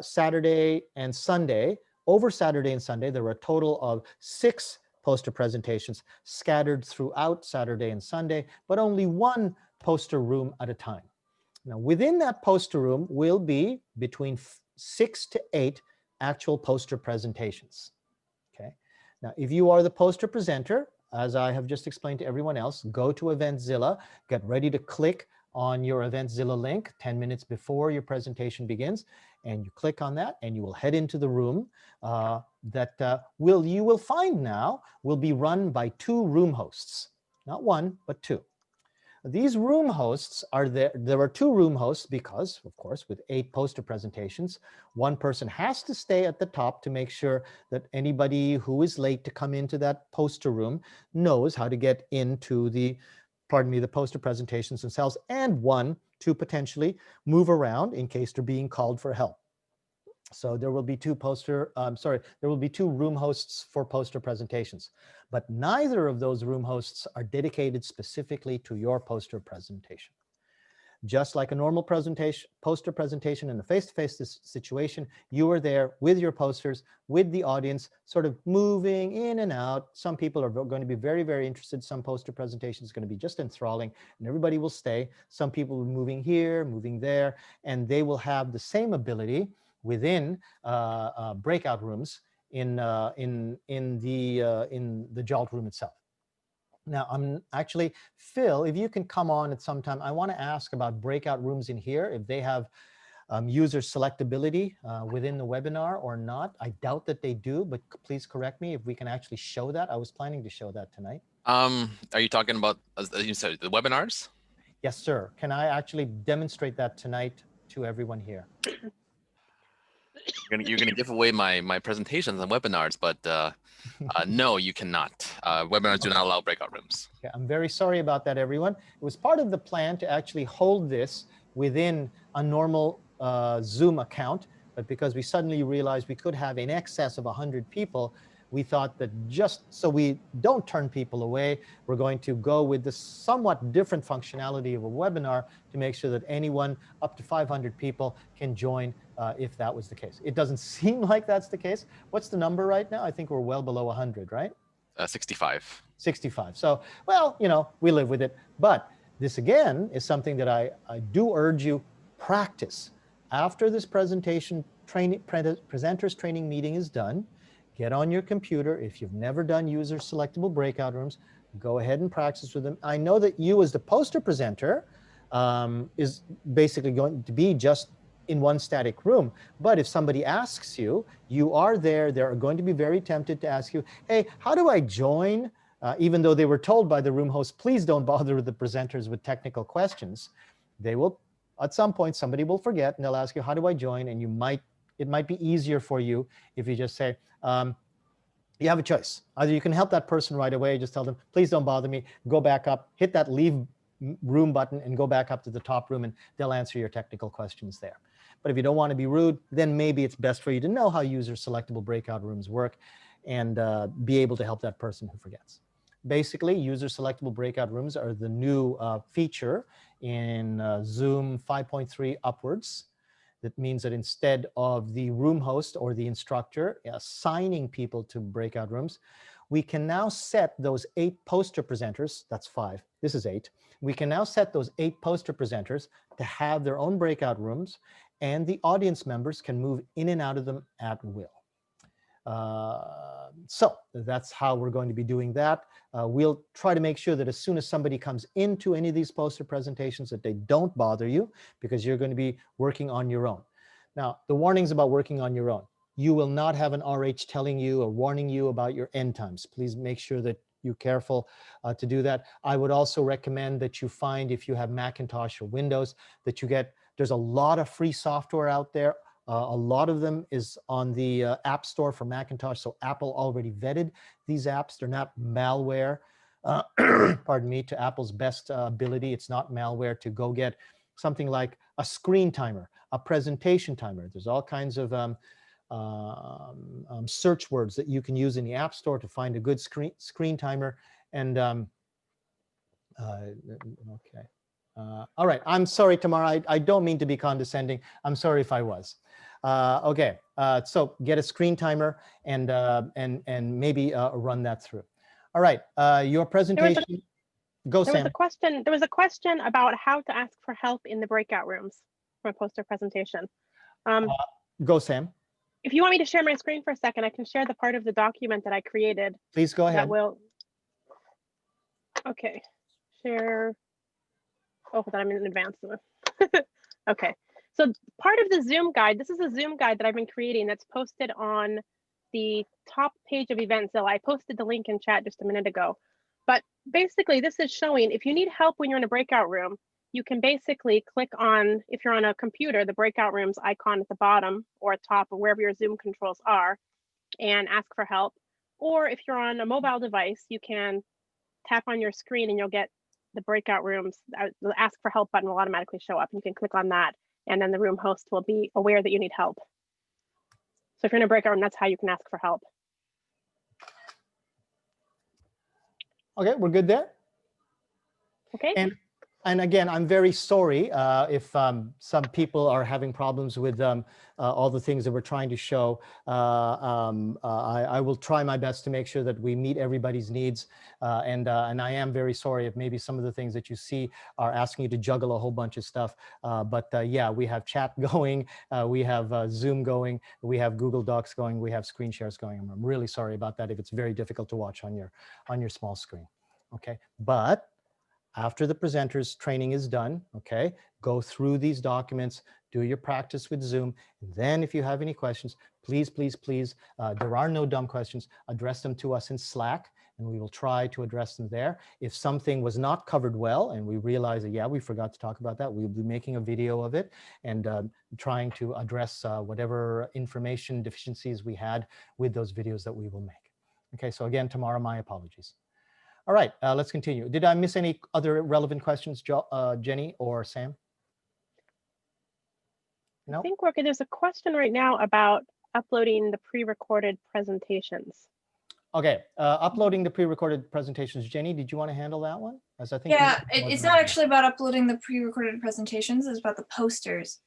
Saturday and Sunday, over Saturday and Sunday, there were a total of 6 poster presentations scattered throughout Saturday and Sunday, but only one poster room at a time. Now, within that poster room will be between 6 to 8 actual poster presentations. Okay. Now, if you are the poster presenter, as I have just explained to everyone else, go to Eventzilla, get ready to click on your Eventzilla link 10 minutes before your presentation begins, and you click on that and you will head into the room that you will find now will be run by 2 room hosts, not 1, but 2. These room hosts are there are 2 room hosts because, of course, with 8 poster presentations, one person has to stay at the top to make sure that anybody who is late to come into that poster room knows how to get into the poster presentations themselves, and 1 to potentially move around in case they're being called for help. So there will be 2 room hosts for poster presentations, but neither of those room hosts are dedicated specifically to your poster presentation. Just like a normal poster presentation in a face-to-face situation, you are there with your posters, with the audience, sort of moving in and out. Some people are going to be very, very interested. Some poster presentations are going to be just enthralling, and everybody will stay. Some people are moving here, moving there, and they will have the same ability within breakout rooms in the JALT room itself. Now, I'm actually, Phil, if you can come on at some time, I want to ask about breakout rooms in here, if they have user selectability within the webinar or not. I doubt that they do, but please correct me if we can actually show that. I was planning to show that tonight. Are you talking about, as you said, the webinars? Yes, sir. Can I actually demonstrate that tonight to everyone here? You're gonna give away my presentations and webinars, but no, you cannot. Webinars do not allow breakout rooms. Okay, I'm very sorry about that, everyone. It was part of the plan to actually hold this within a normal Zoom account, but because we suddenly realized we could have in excess of 100 people, we thought that just so we don't turn people away, we're going to go with the somewhat different functionality of a webinar to make sure that anyone up to 500 people can join if that was the case. It doesn't seem like that's the case. What's the number right now? I think we're well below 100, right? 65. 65. So, well, you know, we live with it. But this, again, is something that I do urge you, practice. After this presenters training meeting is done, get on your computer. If you've never done user selectable breakout rooms, go ahead and practice with them. I know that you as the poster presenter is basically going to be just in one static room. But if somebody asks you, you are there, they're going to be very tempted to ask you, hey, how do I join? Even though they were told by the room host, please don't bother with the presenters with technical questions. They will, at some point, somebody will forget and they'll ask you, how do I join? And it might be easier for you if you just say, you have a choice. Either you can help that person right away, just tell them, please don't bother me, go back up, hit that leave room button and go back up to the top room and they'll answer your technical questions there. But if you don't want to be rude, then maybe it's best for you to know how user selectable breakout rooms work and be able to help that person who forgets. basically, user selectable breakout rooms are the new feature in Zoom 5.3 upwards. That means that instead of the room host or the instructor assigning people to breakout rooms, we can now set those 8 poster presenters, that's 5, this is 8. We can now set those 8 poster presenters to have their own breakout rooms, and the audience members can move in and out of them at will. So that's how we're going to be doing that. We'll try to make sure that as soon as somebody comes into any of these poster presentations that they don't bother you, because you're going to be working on your own. Now, the warnings about working on your own. You will not have an RH telling you or warning you about your end times. Please make sure that you're careful to do that. I would also recommend that you find, if you have Macintosh or Windows, that you get, there's a lot of free software out there. A lot of them is on the App Store for Macintosh, so Apple already vetted these apps. They're not malware, pardon me, to Apple's best ability. It's not malware to go get something like a screen timer, a presentation timer. There's all kinds of search words that you can use in the App Store to find a good screen timer. And okay. All right, I'm sorry, Tamara, I don't mean to be condescending. I'm sorry if I was. Okay, so get a screen timer and maybe run that through. All right, your presentation, go Sam. There was a question about how to ask for help in the breakout rooms from a poster presentation. Go Sam. If you want me to share my screen for a second, I can share the part of the document that I created. Please go ahead. That will, okay, share. Oh, that I'm in advance. Okay, so part of the Zoom guide, this is a Zoom guide that I've been creating that's posted on the top page of Eventzilla. I posted the link in chat just a minute ago. But basically, this is showing if you need help when you're in a breakout room, you can basically click on, if you're on a computer, the breakout rooms icon at the bottom or top or wherever your Zoom controls are, and ask for help. Or if you're on a mobile device, you can tap on your screen and you'll get the breakout rooms, the ask for help button will automatically show up. You can click on that and then the room host will be aware that you need help. So if you're in a breakout room, that's how you can ask for help. Okay, we're good there. Okay. And again, I'm very sorry if some people are having problems with all the things that we're trying to show. I will try my best to make sure that we meet everybody's needs. And I am very sorry if maybe some of the things that you see are asking you to juggle a whole bunch of stuff. But yeah, we have chat going, we have Zoom going, we have Google Docs going, we have screen shares going. I'm really sorry about that if it's very difficult to watch on your small screen. Okay, but after the presenter's training is done, okay, go through these documents, do your practice with Zoom. And then if you have any questions, please, please, please, there are no dumb questions, address them to us in Slack and we will try to address them there. If something was not covered well and we realize that, yeah, we forgot to talk about that, we'll be making a video of it and trying to address whatever information deficiencies we had with those videos that we will make. Okay, so again, tomorrow, my apologies. All right, let's continue. Did I miss any other relevant questions, Jenny or Sam? No? I think we're okay. There's a question right now about uploading the pre-recorded presentations. Okay, uploading the pre-recorded presentations. Jenny, did you want to handle that one? As I think yeah, it's not actually about uploading the pre-recorded presentations, it's about the posters.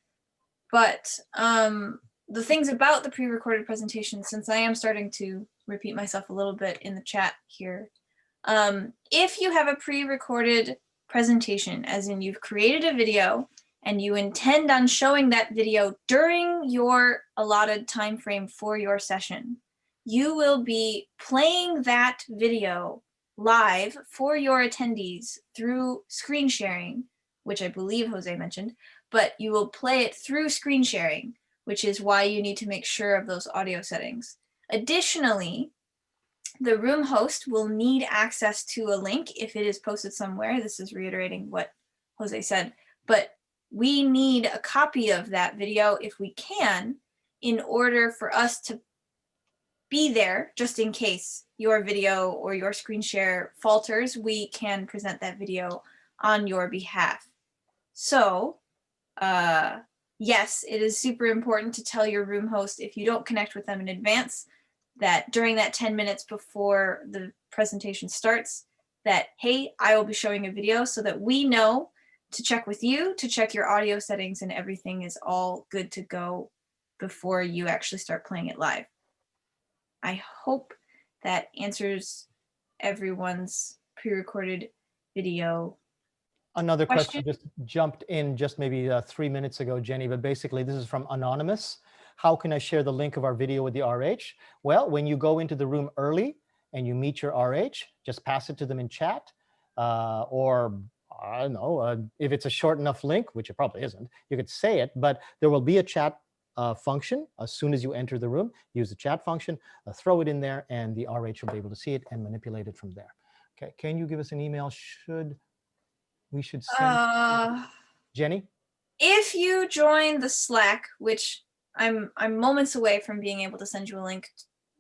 But the things about the pre-recorded presentations, since I am starting to repeat myself a little bit in the chat here, if you have a pre-recorded presentation, as in you've created a video and you intend on showing that video during your allotted time frame for your session, you will be playing that video live for your attendees through screen sharing, which I believe Jose mentioned, but you will play it through screen sharing, which is why you need to make sure of those audio settings. Additionally, the room host will need access to a link if it is posted somewhere. This is reiterating what Jose said, but we need a copy of that video if we can, in order for us to be there just in case your video or your screen share falters. We can present that video on your behalf. So yes, it is super important to tell your room host, if you don't connect with them in advance, that during that 10 minutes before the presentation starts, that, hey, I will be showing a video, so that we know to check with you, to check your audio settings, and everything is all good to go before you actually start playing it live. I hope that answers everyone's pre-recorded video. Another question just jumped in just maybe 3 minutes ago, Jenny, but basically this is from Anonymous. How can I share the link of our video with the RH? Well, when you go into the room early and you meet your RH, just pass it to them in chat, or I don't know, if it's a short enough link, which it probably isn't, you could say it, but there will be a chat function as soon as you enter the room. Use the chat function, throw it in there, and the RH will be able to see it and manipulate it from there. Okay, can you give us an email? We should send Jenny? If you join the Slack, which I'm moments away from being able to send you a link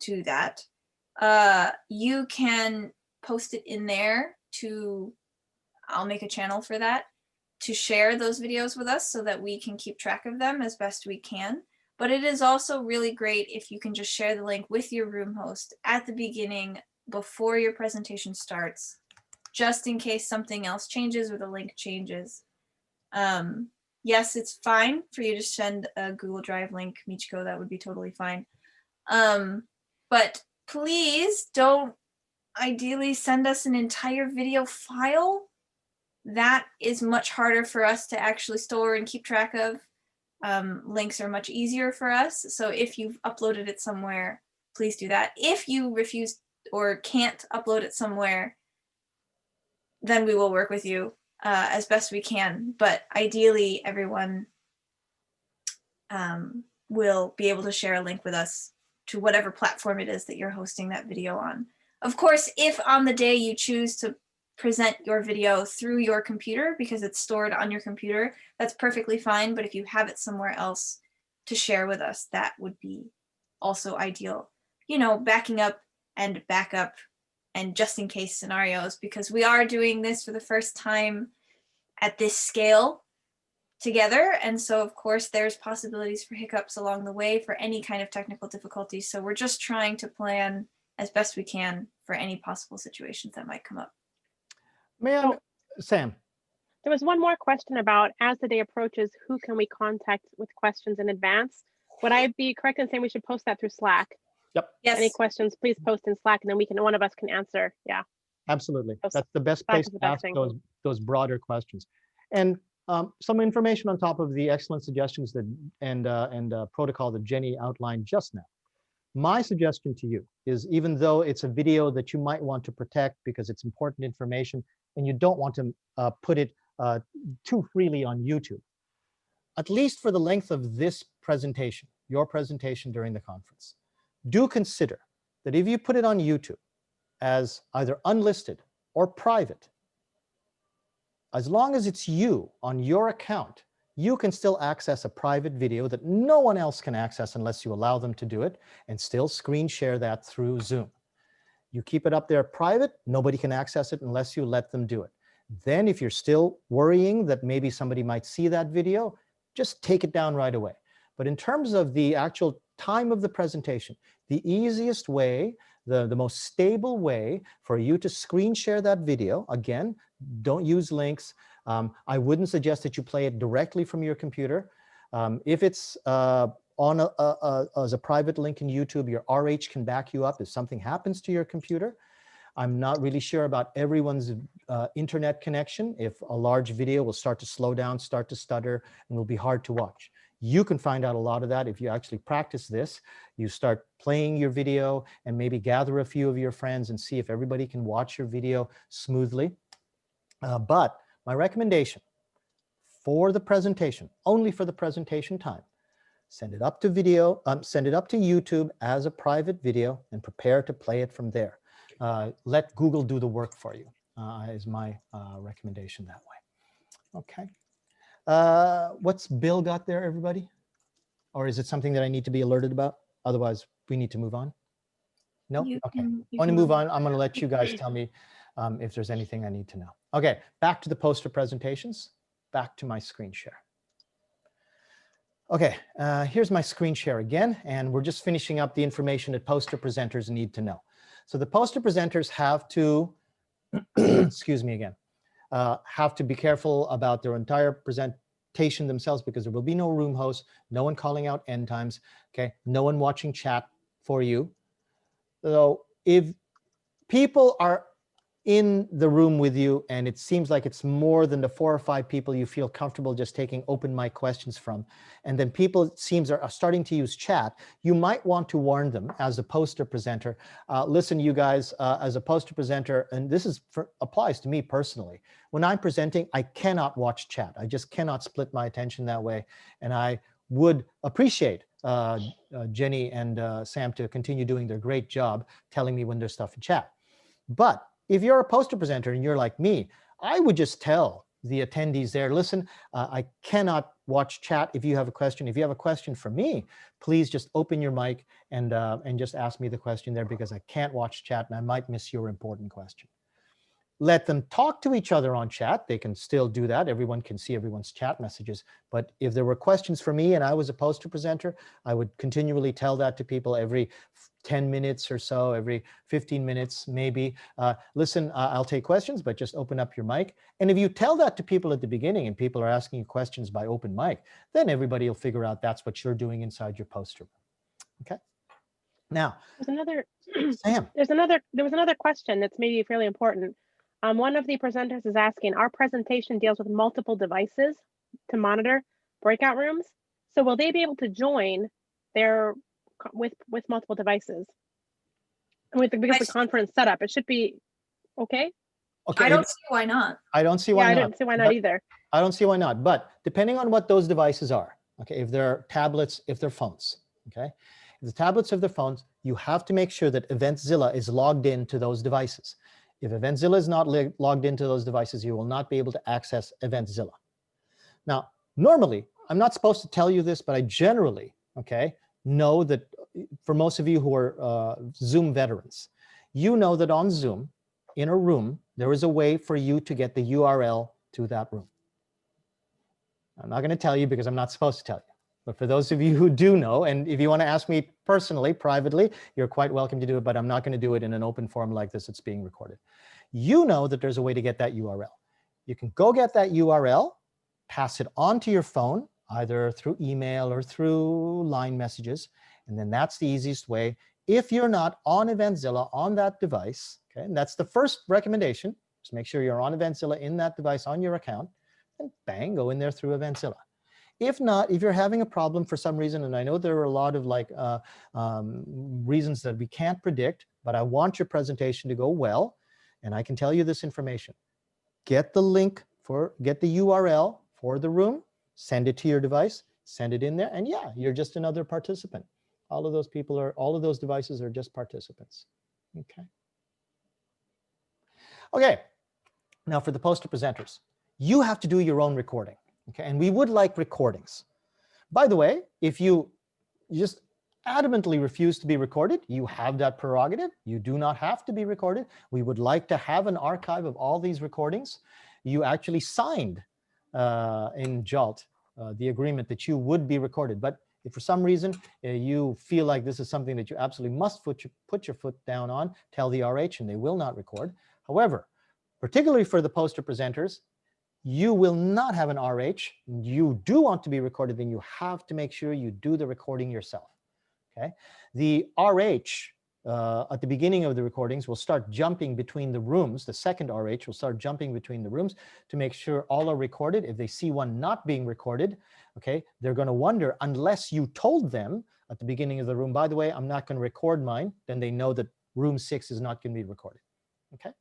to that, you can post it in there to, I'll make a channel for that, to share those videos with us so that we can keep track of them as best we can. But it is also really great if you can just share the link with your room host at the beginning before your presentation starts, just in case something else changes or the link changes. Yes, it's fine for you to send a Google Drive link, Michiko, that would be totally fine. But please don't ideally send us an entire video file. That is much harder for us to actually store and keep track of. Links are much easier for us. So if you've uploaded it somewhere, please do that. If you refuse or can't upload it somewhere, then we will work with you as best we can. But ideally, everyone will be able to share a link with us to whatever platform it is that you're hosting that video on. Of course, if on the day you choose to present your video through your computer because it's stored on your computer, that's perfectly fine. But if you have it somewhere else to share with us, that would be also ideal. You know, backing up and backup and just in case scenarios, because we are doing this for the first time at this scale together. And so of course there's possibilities for hiccups along the way for any kind of technical difficulties. So we're just trying to plan as best we can for any possible situations that might come up. Sam. There was one more question about, as the day approaches, who can we contact with questions in advance? Would I be correct in saying we should post that through Slack? Yep. Yes. Any questions, please post in Slack, and then one of us can answer. Yeah. Absolutely. Those- That's the best Slack place is the to best ask thing. those broader questions. And some information on top of the excellent suggestions that and protocol that Jenny outlined just now. My suggestion to you is, even though it's a video that you might want to protect because it's important information and you don't want to put it too freely on YouTube, at least for the length of this presentation, your presentation during the conference, do consider that if you put it on YouTube as either unlisted or private, as long as it's you on your account, you can still access a private video that no one else can access unless you allow them to do it, and still screen share that through Zoom. You keep it up there private, nobody can access it unless you let them do it. Then if you're still worrying that maybe somebody might see that video, just take it down right away. But in terms of the actual time of the presentation, the easiest way, the most stable way for you to screen share that video, again, don't use links. I wouldn't suggest that you play it directly from your computer. If it's on as a private link in YouTube, your RH can back you up if something happens to your computer. I'm not really sure about everyone's internet connection. If a large video will start to slow down, start to stutter, and will be hard to watch. You can find out a lot of that if you actually practice this. You start playing your video and maybe gather a few of your friends and see if everybody can watch your video smoothly. But my recommendation for the presentation, only for the presentation time, send it up to send it up to YouTube as a private video and prepare to play it from there. Let Google do the work for you, is my recommendation that way. Okay. What's Bill got there, everybody? Or is it something that I need to be alerted about? Otherwise, we need to move on. No? Okay. I want to move on. I'm going to let you guys tell me if there's anything I need to know. Okay, back to the poster presentations, back to my screen share. Okay, here's my screen share again, and we're just finishing up the information that poster presenters need to know. So the poster presenters have to excuse me again, have to be careful about their entire presentation themselves, because there will be no room host, no one calling out end times, okay? No one watching chat for you. So if people are in the room with you and it seems like it's more than the 4 or 5 people you feel comfortable just taking open mic questions from, and then people, it seems, are starting to use chat, you might want to warn them as a poster presenter. Listen, you guys, as a poster presenter, and this is applies to me personally, when I'm presenting, I cannot watch chat. I just cannot split my attention that way. And I would appreciate Jenny and Sam to continue doing their great job telling me when there's stuff in chat. But if you're a poster presenter and you're like me, I would just tell the attendees there, listen, I cannot watch chat if you have a question. If you have a question for me, please just open your mic and just ask me the question there, because I can't watch chat and I might miss your important question. Let them talk to each other on chat. They can still do that. Everyone can see everyone's chat messages. But if there were questions for me and I was a poster presenter, I would continually tell that to people every 10 minutes or so, every 15 minutes, maybe. Listen, I'll take questions, but just open up your mic. And if you tell that to people at the beginning and people are asking you questions by open mic, then everybody will figure out that's what you're doing inside your poster room. Okay. Now, There's another, Sam. there was another question that's maybe fairly important. One of the presenters is asking, our presentation deals with multiple devices to monitor breakout rooms. So will they be able to join their with multiple devices? Because the conference setup, it should be okay. Okay. I don't see why not. I don't see why not. I don't see why not either. I don't see why not. But depending on what those devices are, okay, if they're tablets, if they're phones, okay, if the tablets, if they're phones, you have to make sure that Eventzilla is logged into those devices. If Eventzilla is not logged into those devices, you will not be able to access Eventzilla. Now, normally, I'm not supposed to tell you this, but I generally, okay, know that for most of you who are Zoom veterans, you know that on Zoom, in a room, there is a way for you to get the URL to that room. I'm not going to tell you because I'm not supposed to tell you. But for those of you who do know, and if you want to ask me personally, privately, you're quite welcome to do it, but I'm not going to do it in an open forum like this. It's being recorded. You know that there's a way to get that URL. You can go get that URL, pass it on to your phone, either through email or through line messages, and then that's the easiest way. If you're not on Eventzilla on that device, okay, and that's the first recommendation, just make sure you're on Eventzilla in that device on your account, and bang, go in there through Eventzilla. If not, if you're having a problem for some reason, and I know there are a lot of reasons that we can't predict, but I want your presentation to go well, and I can tell you this information. Get the link get the URL for the room, send it to your device, send it in there, and yeah, you're just another participant. All of those devices are just participants. Okay. Okay. Now for the poster presenters, you have to do your own recording. Okay, and we would like recordings. By the way, if you just adamantly refuse to be recorded, you have that prerogative. You do not have to be recorded. We would like to have an archive of all these recordings. You actually signed in JALT the agreement that you would be recorded. But if for some reason you feel like this is something that you absolutely must put your foot down on, tell the RH and they will not record. However, particularly for the poster presenters, you will not have an RH. You do want to be recorded, then you have to make sure you do the recording yourself. Okay. The RH at the beginning of the recordings will start jumping between the rooms. The second RH will start jumping between the rooms to make sure all are recorded. If they see one not being recorded, okay, they're going to wonder, unless you told them at the beginning of the room, by the way, I'm not going to record mine, then they know that room 6 is not going to be recorded. Okay.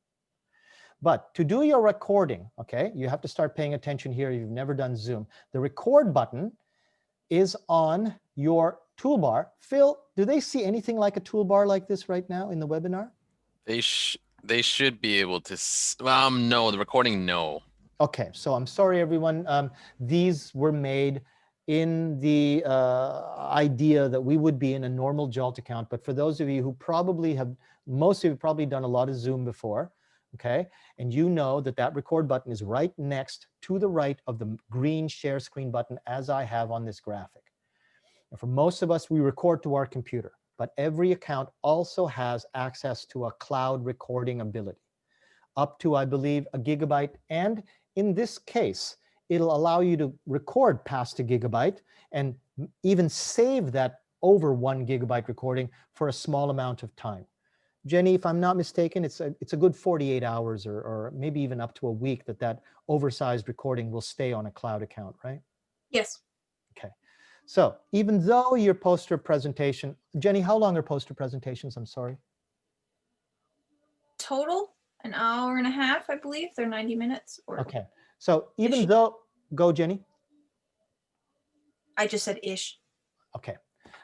But to do your recording, okay, you have to start paying attention here if you've never done Zoom. The record button is on your toolbar. Phil, do they see anything like a toolbar like this right now in the webinar? They should be able to, no, the recording, no. Okay, so I'm sorry, everyone. These were made in the idea that we would be in a normal JALT account. But for those of you who probably have, most of you have probably done a lot of Zoom before, okay? And you know that that record button is right next to the right of the green share screen button as I have on this graphic. And for most of us, we record to our computer, but every account also has access to a cloud recording ability. up to, I believe, 1 gigabyte. And in this case, it'll allow you to record past 1 gigabyte and even save that over 1 gigabyte recording for a small amount of time. Jenny, if I'm not mistaken, it's a good 48 hours or maybe even up to a week that oversized recording will stay on a cloud account, right? Yes. Okay. So even though your poster presentation, Jenny, how long are poster presentations? I'm sorry. Total, an hour and a half, I believe. They're 90 minutes. Or Okay. So even Ish. though, go Jenny. I just said ish. Okay.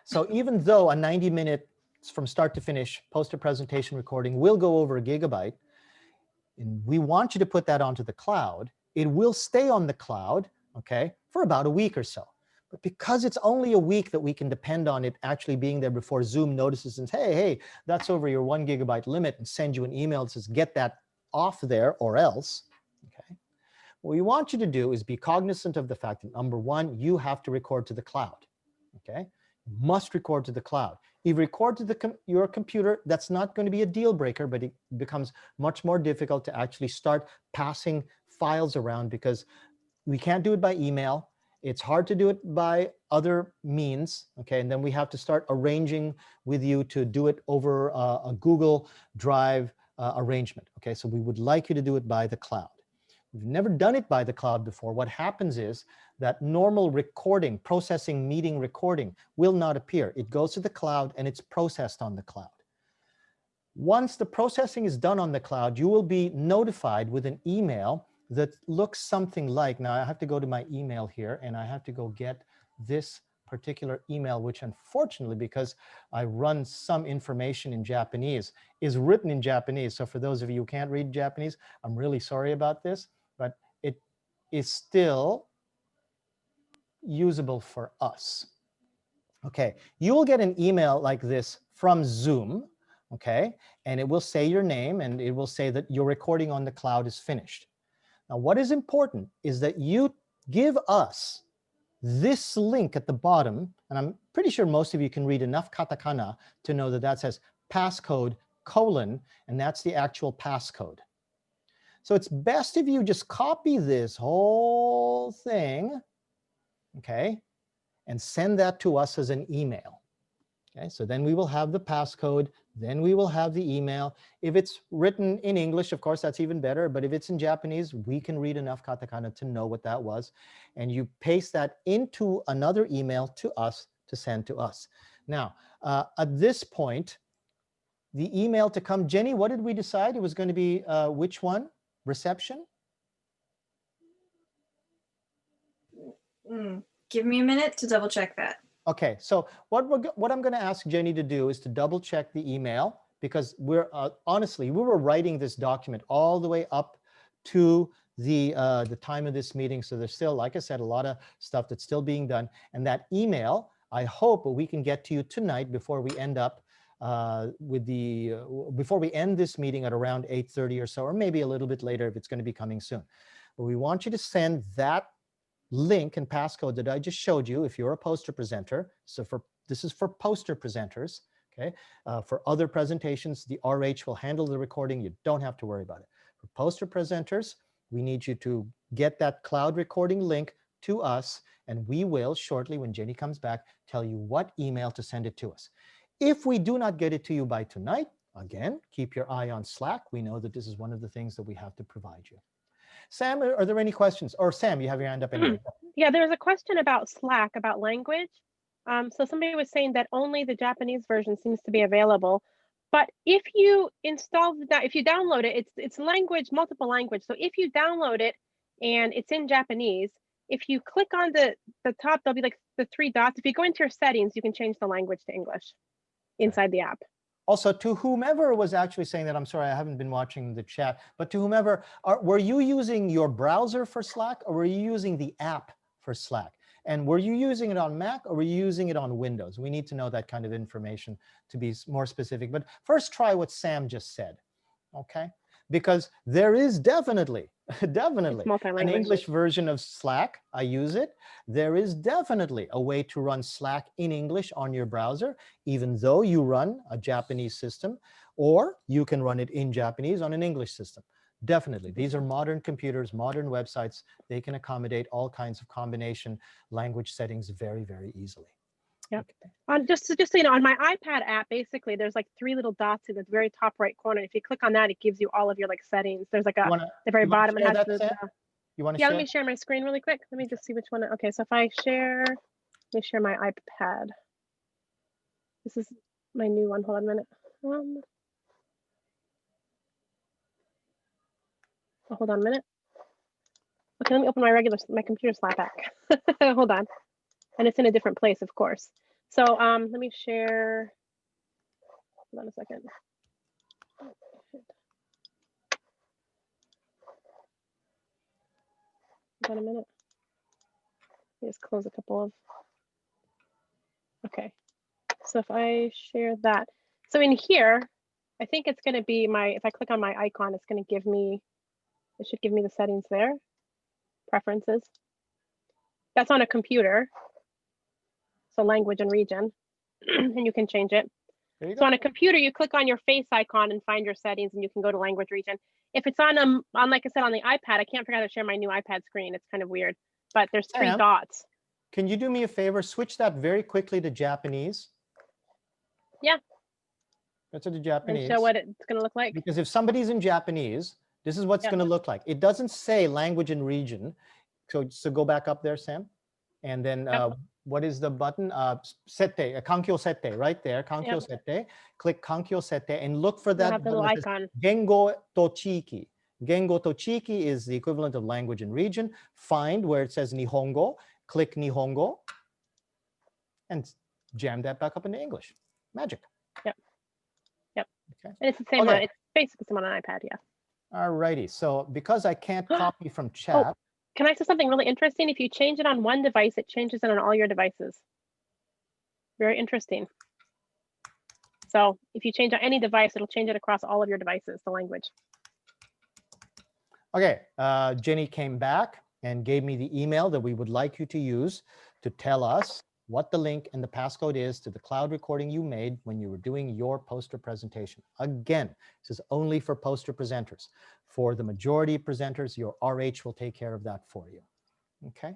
So even though a 90-minute from start to finish poster presentation recording will go over 1 gigabyte, and we want you to put that onto the cloud, it will stay on the cloud, okay, for about a week or so. But because it's only a week that we can depend on it actually being there before Zoom notices and says, hey, that's over your 1 gigabyte limit, and send you an email that says, get that off there or else, okay? What we want you to do is be cognizant of the fact that, number one, you have to record to the cloud, okay? You must record to the cloud. If you record to your computer, that's not going to be a deal breaker, but it becomes much more difficult to actually start passing files around because we can't do it by email. It's hard to do it by other means, okay? And then we have to start arranging with you to do it over a Google Drive arrangement, okay? So we would like you to do it by the cloud. We've never done it by the cloud before. What happens is that normal recording, processing meeting recording will not appear. It goes to the cloud and it's processed on the cloud. Once the processing is done on the cloud, you will be notified with an email that looks something like, now I have to go to my email here and I have to go get this particular email, which unfortunately, because I run some information in Japanese, is written in Japanese. So for those of you who can't read Japanese, I'm really sorry about this, but it is still usable for us. Okay, you will get an email like this from Zoom, okay, and it will say your name and it will say that your recording on the cloud is finished. Now, what is important is that you give us this link at the bottom, and I'm pretty sure most of you can read enough katakana to know that that says passcode : and that's the actual passcode. So it's best if you just copy this whole thing, okay, and send that to us as an email. Okay, so then we will have the passcode, then we will have the email. If it's written in English, of course, that's even better. But if it's in Japanese, we can read enough katakana to know what that was. And you paste that into another email to us to send to us. Now, at this point, the email to come, Jenny, what did we decide? It was going to be which one? Reception? Give me a minute to double check that. Okay, so what I'm going to ask Jenny to do is to double check the email, because we're honestly, we were writing this document all the way up to the time of this meeting. So there's still, like I said, a lot of stuff that's still being done. And that email, I hope we can get to you tonight before we end up before we end this meeting at around 8:30 or so, or maybe a little bit later if it's going to be coming soon. But we want you to send that link and passcode that I just showed you if you're a poster presenter. So this is for poster presenters, okay? For other presentations, the RH will handle the recording. You don't have to worry about it. For poster presenters, we need you to get that cloud recording link to us, and we will shortly, when Jenny comes back, tell you what email to send it to us. If we do not get it to you by tonight, again, keep your eye on Slack. We know that this is one of the things that we have to provide you. Sam, are there any questions? Or Sam, you have your hand up anyway. Yeah, there's a question about Slack, about language. So somebody was saying that only the Japanese version seems to be available. But if you install that, if you download it, it's language, multiple language. So if you download it and it's in Japanese, if you click on the top, there'll be like the 3 dots. If you go into your settings, you can change the language to English inside the app. Also, to whomever was actually saying that, I'm sorry, I haven't been watching the chat, but to whomever, were you using your browser for Slack, or were you using the app for Slack? And were you using it on Mac, or were you using it on Windows? We need to know that kind of information to be more specific. But first, try what Sam just said, okay? Because there is definitely an English version of Slack. I use it. There is definitely a way to run Slack in English on your browser, even though you run a Japanese system, or you can run it in Japanese on an English system. Definitely. These are modern computers, modern websites. They can accommodate all kinds of combination language settings very, very easily. Yep. Okay. Just so you know, on my iPad app, basically, there's like 3 little dots in the very top right corner. If you click on that, it gives you all of your like settings. There's like the very bottom. It has You want to yeah, share? let me share my screen really quick. Let me just see which one. Okay, so if I share, let me share my iPad. This is my new one. Hold on a minute. Hold on a minute. Okay, let me open my computer Slack back. Hold on. And it's in a different place, of course. So let me share. Hold on a second. Hold on a minute. Let me just close a couple of. Okay. So if I share that. So in here, I think it's going to be if I click on my icon, it's going to give me, it should give me the settings there. Preferences. That's on a computer. So language and region, and you can change it. There you go. So on a computer, you click on your face icon and find your settings, and you can go to language region. If it's on like I said, on the iPad, I can't figure out how to share my new iPad screen. It's kind of weird, but there's 3 dots. Can you do me a favor? Switch that very quickly to Japanese. Yeah. Go to the Japanese. And show what it's going to look like. Because if somebody's in Japanese, this is what's going to look like. It doesn't say language and region. So go back up there, Sam. And then what is the button? Sette, Kankyo Sette, right there. Kankyo Sette. Click Kankyo Sette and look for that have the little icon. Gengo to Chiki. Gengo to Chiki is the equivalent of language and region. Find where it says Nihongo. Click Nihongo. And jam that back up into English. Magic. Yep. Okay. And it's the same one. It's basically the same on an iPad, yeah. All righty. So because I can't copy from chat. Oh, can I say something really interesting? If you change it on one device, it changes it on all your devices. Very interesting. So if you change on any device, it'll change it across all of your devices, the language. Okay, Jenny came back and gave me the email that we would like you to use to tell us what the link and the passcode is to the cloud recording you made when you were doing your poster presentation. Again, this is only for poster presenters. For the majority of presenters, your RH will take care of that for you. Okay.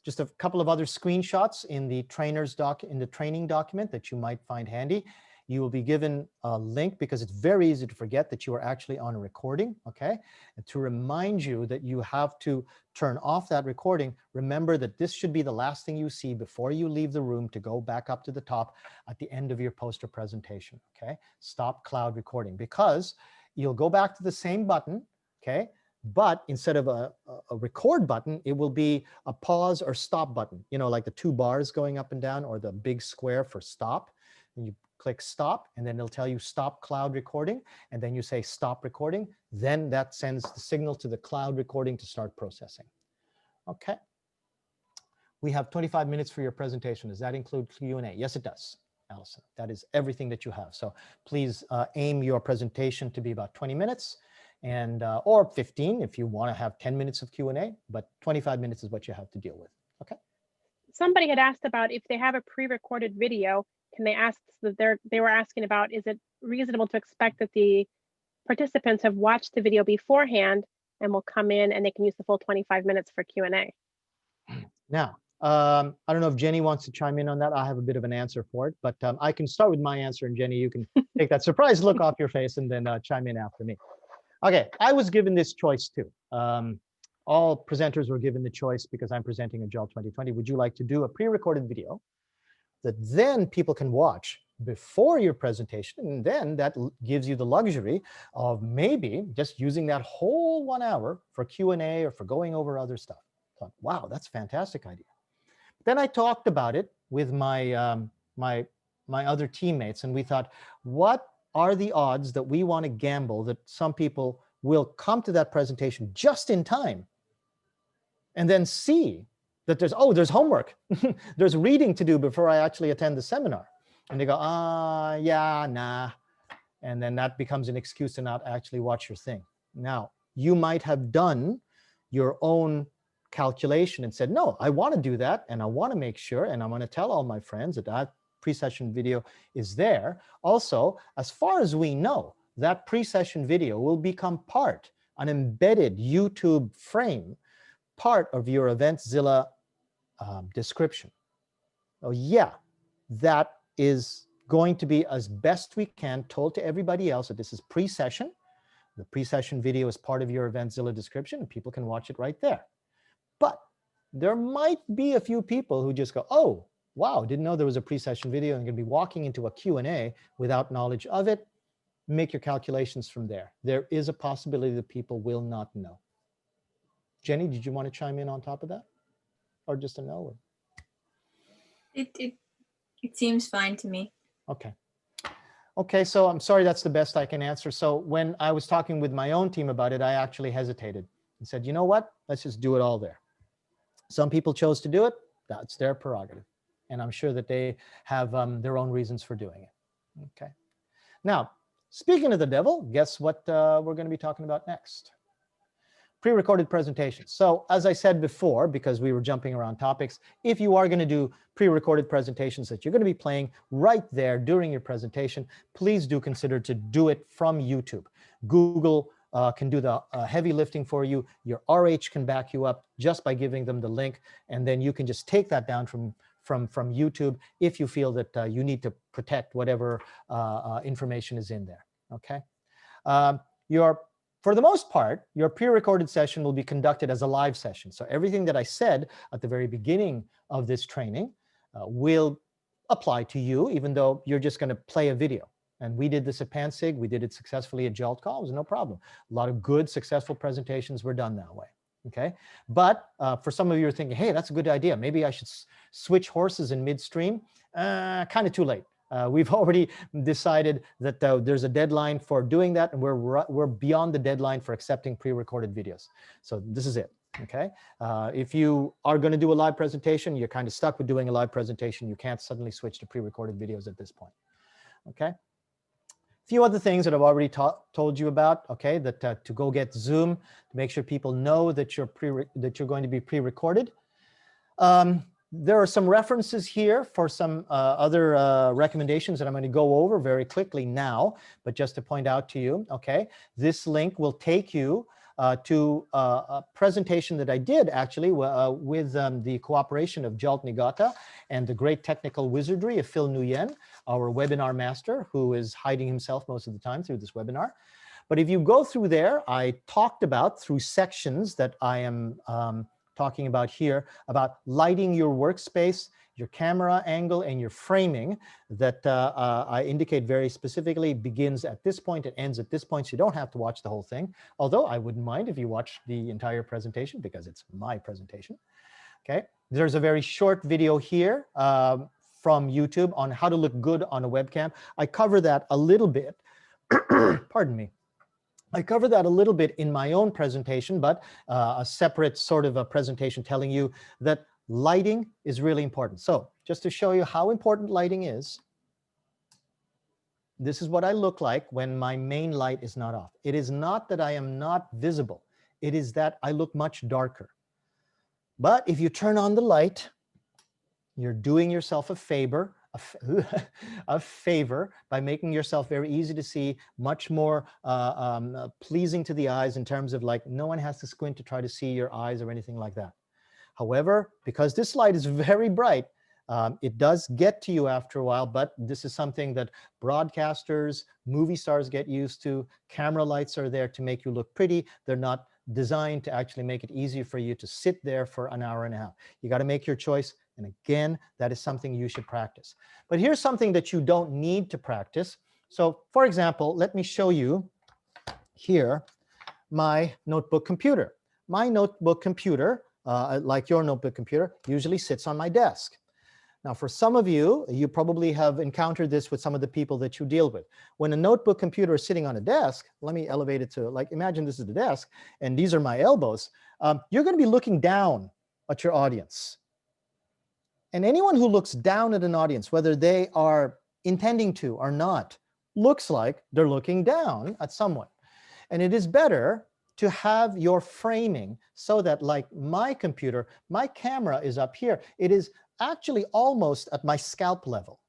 Just a couple of other screenshots in the training document that you might find handy. You will be given a link because it's very easy to forget that you are actually on a recording, okay? And to remind you that you have to turn off that recording, remember that this should be the last thing you see before you leave the room to go back up to the top at the end of your poster presentation, okay? Stop cloud recording, because you'll go back to the same button, okay? But instead of a record button, it will be a pause or stop button, you know, like the 2 bars going up and down, or the big square for stop. And you click stop, and then it'll tell you stop cloud recording, and then you say stop recording. Then that sends the signal to the cloud recording to start processing. Okay. We have 25 minutes for your presentation. Does that include Q&A? Yes, it does, Allison. That is everything that you have. So please aim your presentation to be about 20 minutes, and or 15 if you want to have 10 minutes of Q&A, but 25 minutes is what you have to deal with. Okay. Somebody had asked about if they have a pre-recorded video, can they ask that they were asking about, is it reasonable to expect that the participants have watched the video beforehand and will come in and they can use the full 25 minutes for Q&A? Now, I don't know if Jenny wants to chime in on that. I have a bit of an answer for it, but I can start with my answer, and Jenny, you can take that surprised look off your face and then chime in after me. Okay, I was given this choice too. All presenters were given the choice, because I'm presenting a JALT2020. Would you like to do a pre-recorded video that then people can watch before your presentation, and then that gives you the luxury of maybe just using that whole 1 hour for Q&A or for going over other stuff? I thought, wow, that's a fantastic idea. Then I talked about it with my my other teammates, and we thought, what are the odds that we want to gamble that some people will come to that presentation just in time and then see that there's homework, there's reading to do before I actually attend the seminar. And they go, yeah, nah. And then that becomes an excuse to not actually watch your thing. Now, you might have done your own calculation and said, no, I want to do that, and I want to make sure, and I'm going to tell all my friends that that pre-session video is there. Also, as far as we know, that pre-session video will become part an embedded YouTube frame part of your Eventzilla description. Oh yeah, that is going to be as best we can told to everybody else that this is pre-session. The pre-session video is part of your Eventzilla description and people can watch it right there. But there might be a few people who just go, oh, wow, didn't know there was a pre-session video, and going to be walking into a Q&A without knowledge of it. Make your calculations from there. There is a possibility that people will not know. Jenny, did you want to chime in on top of that? Or just a no? It seems fine to me. Okay. Okay, so I'm sorry, that's the best I can answer. So when I was talking with my own team about it, I actually hesitated and said, you know what, let's just do it all there. Some people chose to do it. That's their prerogative. And I'm sure that they have their own reasons for doing it. Okay. Now, speaking of the devil, guess what we're going to be talking about next? Pre-recorded presentations. So as I said before, because we were jumping around topics, if you are going to do pre-recorded presentations that you're going to be playing right there during your presentation, please do consider to do it from YouTube. Google can do the heavy lifting for you. Your RH can back you up just by giving them the link, and then you can just take that down from YouTube if you feel that you need to protect whatever information is in there. Okay. For the most part, your pre-recorded session will be conducted as a live session. So everything that I said at the very beginning of this training will apply to you, even though you're just going to play a video. And we did this at Pansig. We did it successfully at JALT2020. It was no problem. A lot of good, successful presentations were done that way. Okay. But for some of you are thinking, hey, that's a good idea. Maybe I should switch horses in midstream. Kind of too late. We've already decided that there's a deadline for doing that, and we're beyond the deadline for accepting pre-recorded videos. So this is it. Okay. If you are going to do a live presentation, you're kind of stuck with doing a live presentation. You can't suddenly switch to pre-recorded videos at this point. Okay. A few other things that I've already told you about. Okay, that to go get Zoom to make sure people know that you're going to be pre-recorded. There are some references here for some other recommendations that I'm going to go over very quickly now, but just to point out to you, okay, this link will take you to a presentation that I did actually with the cooperation of JALT Niigata and the great technical wizardry of Phil Nguyen, our webinar master, who is hiding himself most of the time through this webinar. But if you go through there, I talked about through sections that I am talking about here, about lighting your workspace, your camera angle, and your framing that I indicate very specifically begins at this point and ends at this point, so you don't have to watch the whole thing. Although I wouldn't mind if you watch the entire presentation because it's my presentation. Okay, there's a very short video here from YouTube on how to look good on a webcam. I cover that a little bit. Pardon me. I cover that a little bit in my own presentation, but a separate sort of a presentation telling you that lighting is really important. So just to show you how important lighting is, this is what I look like when my main light is not off. It is not that I am not visible. It is that I look much darker. But if you turn on the light, you're doing yourself a favor by making yourself very easy to see, much more pleasing to the eyes in terms of like no one has to squint to try to see your eyes or anything like that. However, because this light is very bright, it does get to you after a while, but this is something that broadcasters, movie stars get used to. Camera lights are there to make you look pretty. They're not designed to actually make it easier for you to sit there for an hour and a half. You got to make your choice. And again, that is something you should practice. But here's something that you don't need to practice. So for example, let me show you here my notebook computer. My notebook computer, like your notebook computer, usually sits on my desk. Now, for some of you, you probably have encountered this with some of the people that you deal with. When a notebook computer is sitting on a desk, let me elevate it to, like, imagine this is the desk, and these are my elbows. You're going to be looking down at your audience. And anyone who looks down at an audience, whether they are intending to or not, looks like they're looking down at someone. And it is better to have your framing so that, like my computer, my camera is up here. It is actually almost at my scalp level,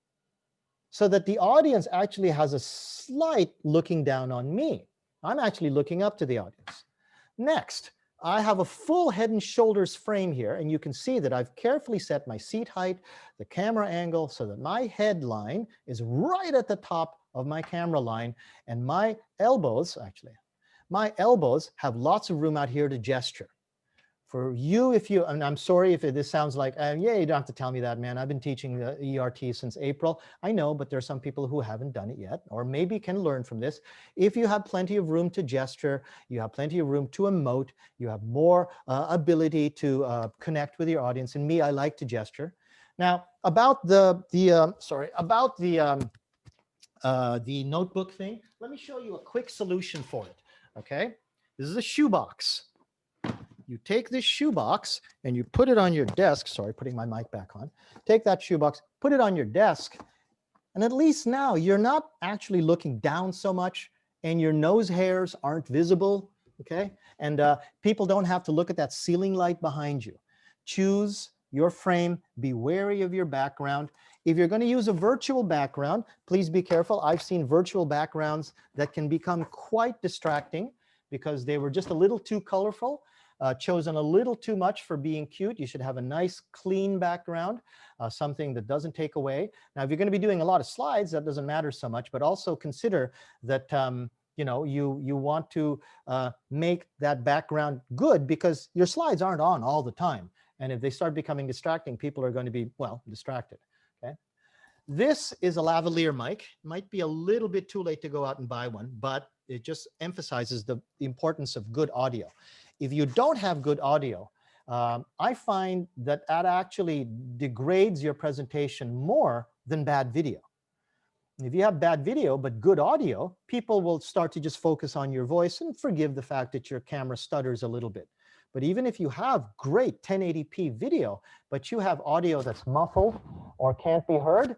so that the audience actually has a slight looking down on me. I'm actually looking up to the audience. Next, I have a full head and shoulders frame here, and you can see that I've carefully set my seat height, the camera angle, so that my head line is right at the top of my camera line, and my elbows, actually, my elbows have lots of room out here to gesture. For you, if you, and I'm sorry if this sounds like, yeah, you don't have to tell me that, man. I've been teaching the ERT since April. I know, but there's some people who haven't done it yet, or maybe can learn from this. If you have plenty of room to gesture, you have plenty of room to emote, you have more ability to connect with your audience. And me, I like to gesture. Now, about the notebook thing, let me show you a quick solution for it. Okay, this is a shoebox. You take this shoebox and you put it on your desk. Sorry, putting my mic back on. Take that shoebox, put it on your desk, and at least now you're not actually looking down so much, and your nose hairs aren't visible, okay? And people don't have to look at that ceiling light behind you. Choose your frame, be wary of your background. If you're going to use a virtual background, please be careful. I've seen virtual backgrounds that can become quite distracting because they were just a little too colorful. Chosen a little too much for being cute. You should have a nice clean background, something that doesn't take away. Now, if you're going to be doing a lot of slides, that doesn't matter so much, but also consider that you know, you want to make that background good, because your slides aren't on all the time. And if they start becoming distracting, people are going to be, well, distracted. Okay. This is a lavalier mic. Might be a little bit too late to go out and buy one, but it just emphasizes the importance of good audio. If you don't have good audio, I find that that actually degrades your presentation more than bad video. If you have bad video but good audio, people will start to just focus on your voice and forgive the fact that your camera stutters a little bit. But even if you have great 1080p video, but you have audio that's muffled or can't be heard,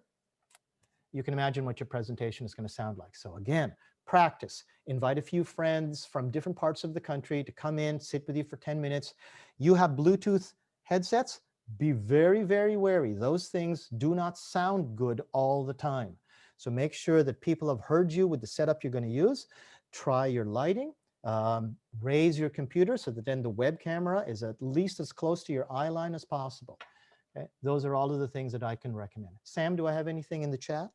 you can imagine what your presentation is going to sound like. So again, practice. Invite a few friends from different parts of the country to come in, sit with you for 10 minutes. You have Bluetooth headsets. Be very, very wary. Those things do not sound good all the time. So make sure that people have heard you with the setup you're going to use. Try your lighting. Raise your computer so that then the web camera is at least as close to your eye line as possible. Okay? Those are all of the things that I can recommend. Sam, do I have anything in the chat?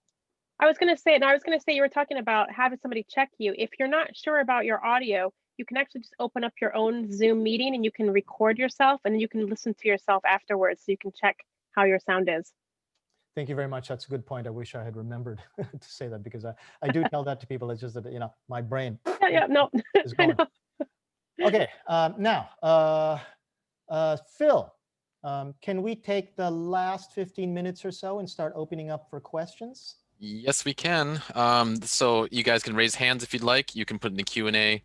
I was going to say, you were talking about having somebody check you. If you're not sure about your audio, you can actually just open up your own Zoom meeting and you can record yourself, and then you can listen to yourself afterwards so you can check how your sound is. Thank you very much. That's a good point. I wish I had remembered to say that, because I do tell that to people. It's just that, you know, my brain No. is going. Okay, now, Phil, can we take the last 15 minutes or so and start opening up for questions? Yes, we can. So you guys can raise hands if you'd like. You can put in the Q&A.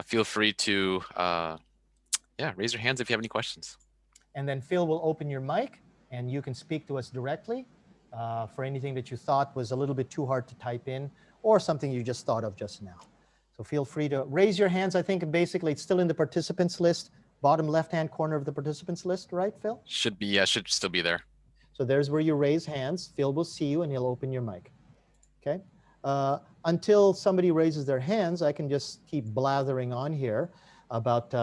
Feel free to raise your hands if you have any questions. And then Phil will open your mic and you can speak to us directly for anything that you thought was a little bit too hard to type in, or something you just thought of just now. So feel free to raise your hands. I think basically it's still in the participants list, bottom left-hand corner of the participants list, right, Phil? Should be, yeah, should still be there. So there's where you raise hands. Phil will see you and he'll open your mic. Okay. Until somebody raises their hands, I can just keep blathering on here about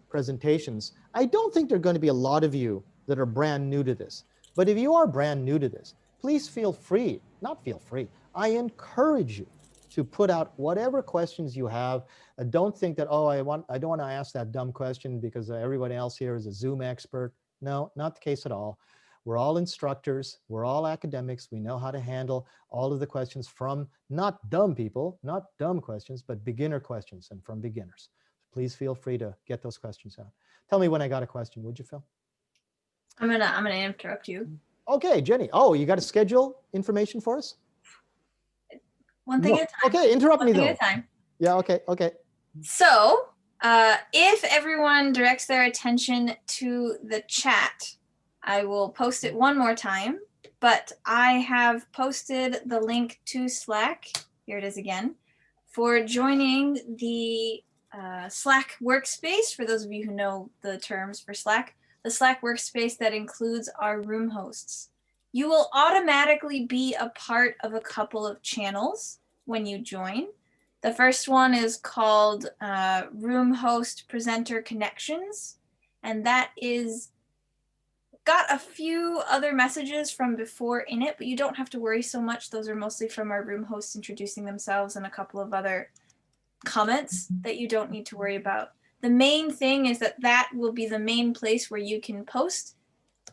presentations. I don't think there are going to be a lot of you that are brand new to this. But if you are brand new to this, please feel free, not feel free, I encourage you to put out whatever questions you have. Don't think that, oh, I don't want to ask that dumb question because everybody else here is a Zoom expert. No, not the case at all. We're all instructors. We're all academics. We know how to handle all of the questions from not dumb people, not dumb questions, but beginner questions and from beginners. Please feel free to get those questions out. Tell me when I got a question, would you, Phil? I'm gonna interrupt you. Okay, Jenny. Oh, you got to schedule information for us? One thing at a time. Okay, interrupt me though. One thing at a time. Yeah, okay. So, if everyone directs their attention to the chat, I will post it one more time, but I have posted the link to Slack, here it is again, for joining the Slack workspace. For those of you who know the terms for Slack, the Slack workspace that includes our room hosts. You will automatically be a part of a couple of channels when you join. The first one is called Room Host Presenter Connections, and that is got a few other messages from before in it, but you don't have to worry so much. Those are mostly from our room hosts introducing themselves and a couple of other comments that you don't need to worry about. The main thing is that that will be the main place where you can post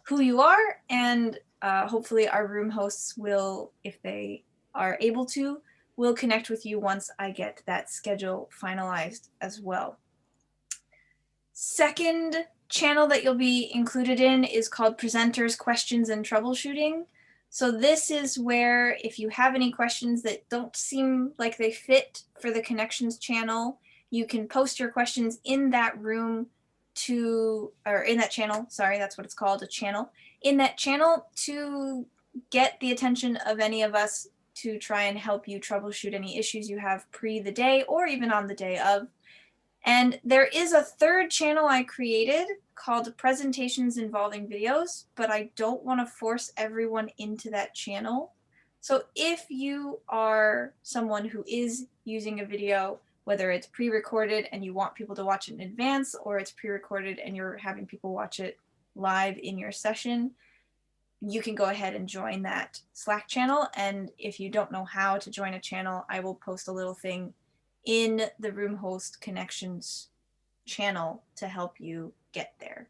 who you are, and hopefully our room hosts will, if they are able to, will connect with you once I get that schedule finalized as well. Second channel that you'll be included in is called Presenters, Questions, and Troubleshooting. So this is where if you have any questions that don't seem like they fit for the Connections channel, you can post your questions in that room or in that channel, sorry, that's what it's called, a channel. In that channel to get the attention of any of us to try and help you troubleshoot any issues you have pre the day or even on the day of. And there is a third channel I created called Presentations Involving Videos, but I don't want to force everyone into that channel. So if you are someone who is using a video, whether it's pre-recorded and you want people to watch it in advance, or it's pre-recorded and you're having people watch it live in your session, you can go ahead and join that Slack channel. And if you don't know how to join a channel, I will post a little thing in the Room Host Connections channel to help you get there.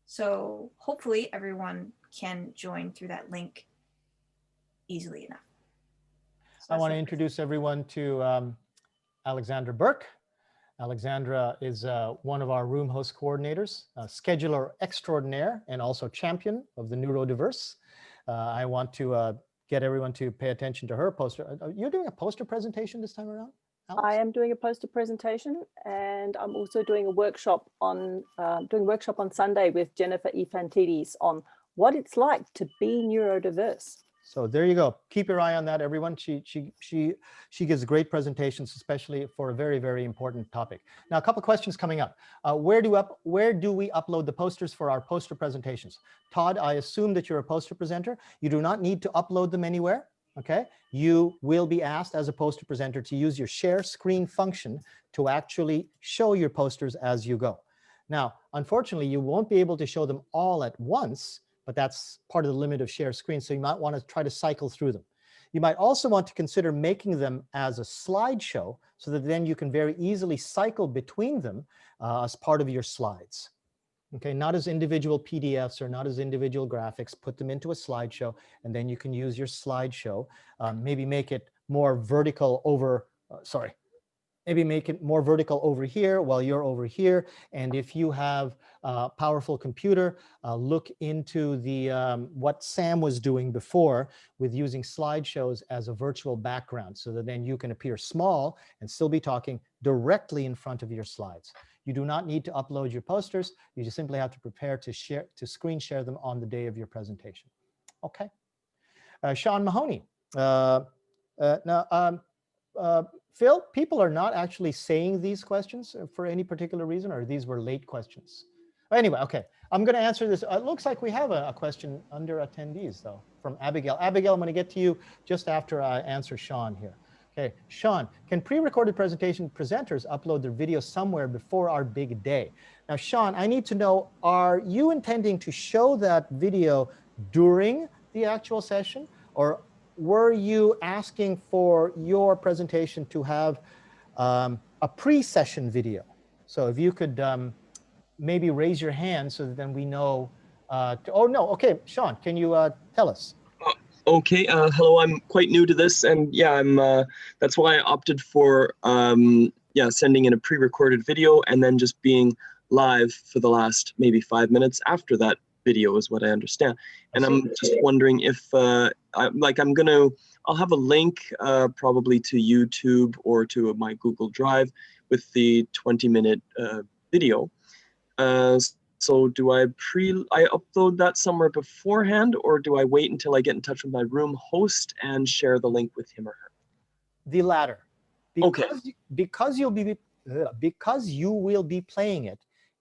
So hopefully everyone can join through that link easily enough. So I want to introduce everyone to Alexandra Burke. Alexandra is one of our room host coordinators, scheduler extraordinaire, and also champion of the neurodiverse. I want to get everyone to pay attention to her poster. You're doing a poster presentation this time around, Alex? I am doing a poster presentation, and I'm also doing a workshop on Sunday with Jennifer Eventzilla on what it's like to be neurodiverse. So there you go. Keep your eye on that, everyone. She gives great presentations, especially for a very, very important topic. Now, a couple of questions coming up. Where do we upload the posters for our poster presentations? Todd, I assume that you're a poster presenter. You do not need to upload them anywhere. Okay, you will be asked as a poster presenter to use your share screen function to actually show your posters as you go. Now, unfortunately, you won't be able to show them all at once, but that's part of the limit of share screen. So you might want to try to cycle through them. You might also want to consider making them as a slideshow so that then you can very easily cycle between them as part of your slides. Okay, not as individual PDFs or not as individual graphics. Put them into a slideshow, and then you can use your slideshow. Maybe make it more vertical over, maybe make it more vertical over here while you're over here. And if you have a powerful computer, look into the what Sam was doing before with using slideshows as a virtual background, so that then you can appear small and still be talking directly in front of your slides. You do not need to upload your posters. You just simply have to prepare to screen share them on the day of your presentation. Okay. Sean Mahoney. Phil, people are not actually saying these questions for any particular reason, or these were late questions. Anyway, okay, I'm going to answer this. It looks like we have a question under attendees, though, from Abigail. Abigail, I'm going to get to you just after I answer Sean here. Okay, Sean, can pre-recorded presentation presenters upload their video somewhere before our big day? Now, Sean, I need to know, are you intending to show that video during the actual session, or were you asking for your presentation to have a pre-session video? So if you could maybe raise your hand so that then we know. Oh, no. Okay, Sean, can you tell us? Okay. Hello. I'm quite new to this, and yeah, that's why I opted for sending in a pre-recorded video and then just being live for the last maybe 5 minutes after that video is what I understand. And I'm just wondering if I'll have a link probably to YouTube or to my Google Drive with the 20-minute video. So do I upload that somewhere beforehand, or do I wait until I get in touch with my room host and share the link with him or her? The latter. Okay. Because you will be playing it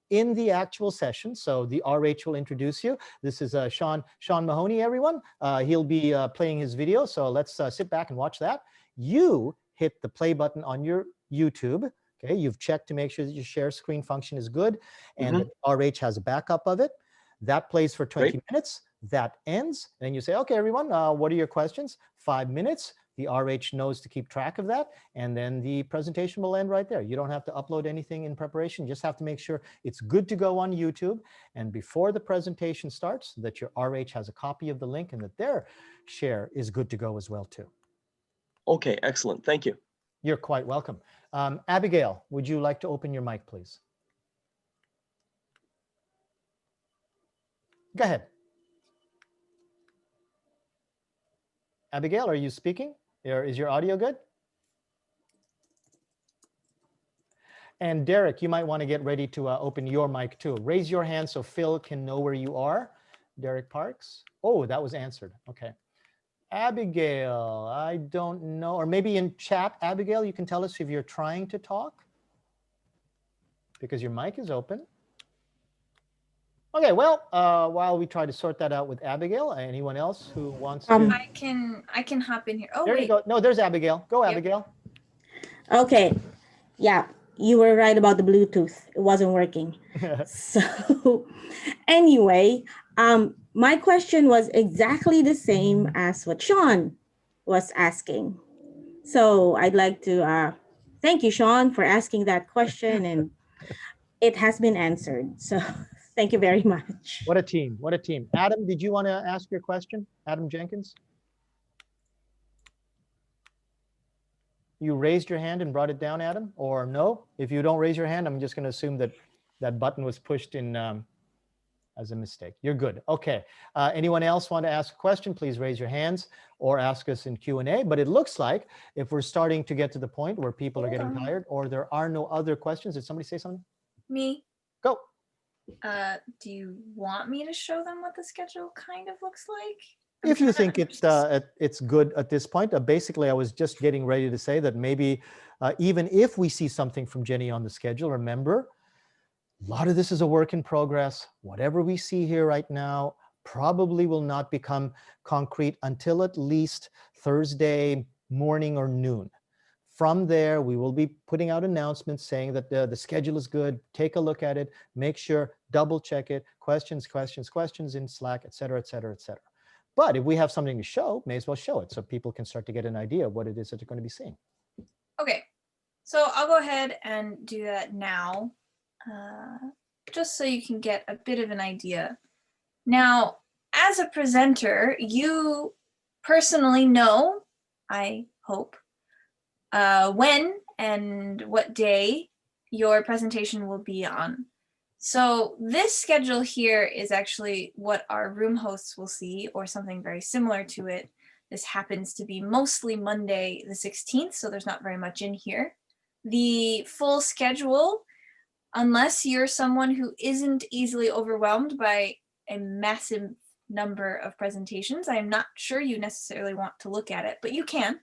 in the actual session. So the RH will introduce you. This is Sean Mahoney, everyone. He'll be playing his video. So let's sit back and watch that. You hit the play button on your YouTube. Okay, you've checked to make sure that your share screen function is good and that RH has a backup of it. That plays for 20 minutes. That ends. And you say, okay, everyone, what are your questions? 5 minutes. The RH knows to keep track of that. And then the presentation will end right there. You don't have to upload anything in preparation. You just have to make sure it's good to go on YouTube. And before the presentation starts, that your RH has a copy of the link and that their share is good to go as well too. Okay, excellent. Thank you. You're quite welcome. Abigail, would you like to open your mic, please? Go ahead. Abigail, are you speaking? Is your audio good? And Derek, you might want to get ready to open your mic too. Raise your hand so Phil can know where you are. Derek Parks. Oh, that was answered. Okay. Abigail, I don't know. Or maybe in chat, Abigail, you can tell us if you're trying to talk because your mic is open. Okay, well, while we try to sort that out with Abigail, anyone else who wants to? I can hop in here. Oh, there wait. you go. No, there's Abigail. Go, Yep. Abigail. Okay. Yeah, you were right about the Bluetooth. It wasn't working. So anyway, my question was exactly the same as what Sean was asking. So I'd like to thank you, Sean, for asking that question, and it has been answered. So thank you very much. What a team. What a team. Adam, did you want to ask your question? Adam Jenkins? You raised your hand and brought it down, Adam, or no? If you don't raise your hand, I'm just going to assume that that button was pushed in as a mistake. You're good. Okay. Anyone else want to ask a question? Please raise your hands or ask us in Q&A. But it looks like if we're starting to get to the point where people are getting tired or there are no other questions, did somebody say something? Me. Go. Do you want me to show them what the schedule kind of looks like? If you think it's good at this point, basically I was just getting ready to say that maybe even if we see something from Jenny on the schedule, remember, a lot of this is a work in progress. Whatever we see here right now probably will not become concrete until at least Thursday morning or noon. From there, we will be putting out announcements saying that the schedule is good. Take a look at it, make sure, double check it, questions in Slack, et cetera, et cetera, et cetera. But if we have something to show, may as well show it so people can start to get an idea of what it is that they're going to be seeing. Okay, so I'll go ahead and do that now, just so you can get a bit of an idea. Now, as a presenter, you personally know, I hope, when and what day your presentation will be on. So this schedule here is actually what our room hosts will see, or something very similar to it. This happens to be mostly Monday the 16th, so there's not very much in here. The full schedule, unless you're someone who isn't easily overwhelmed by a massive number of presentations, I am not sure you necessarily want to look at it, but you can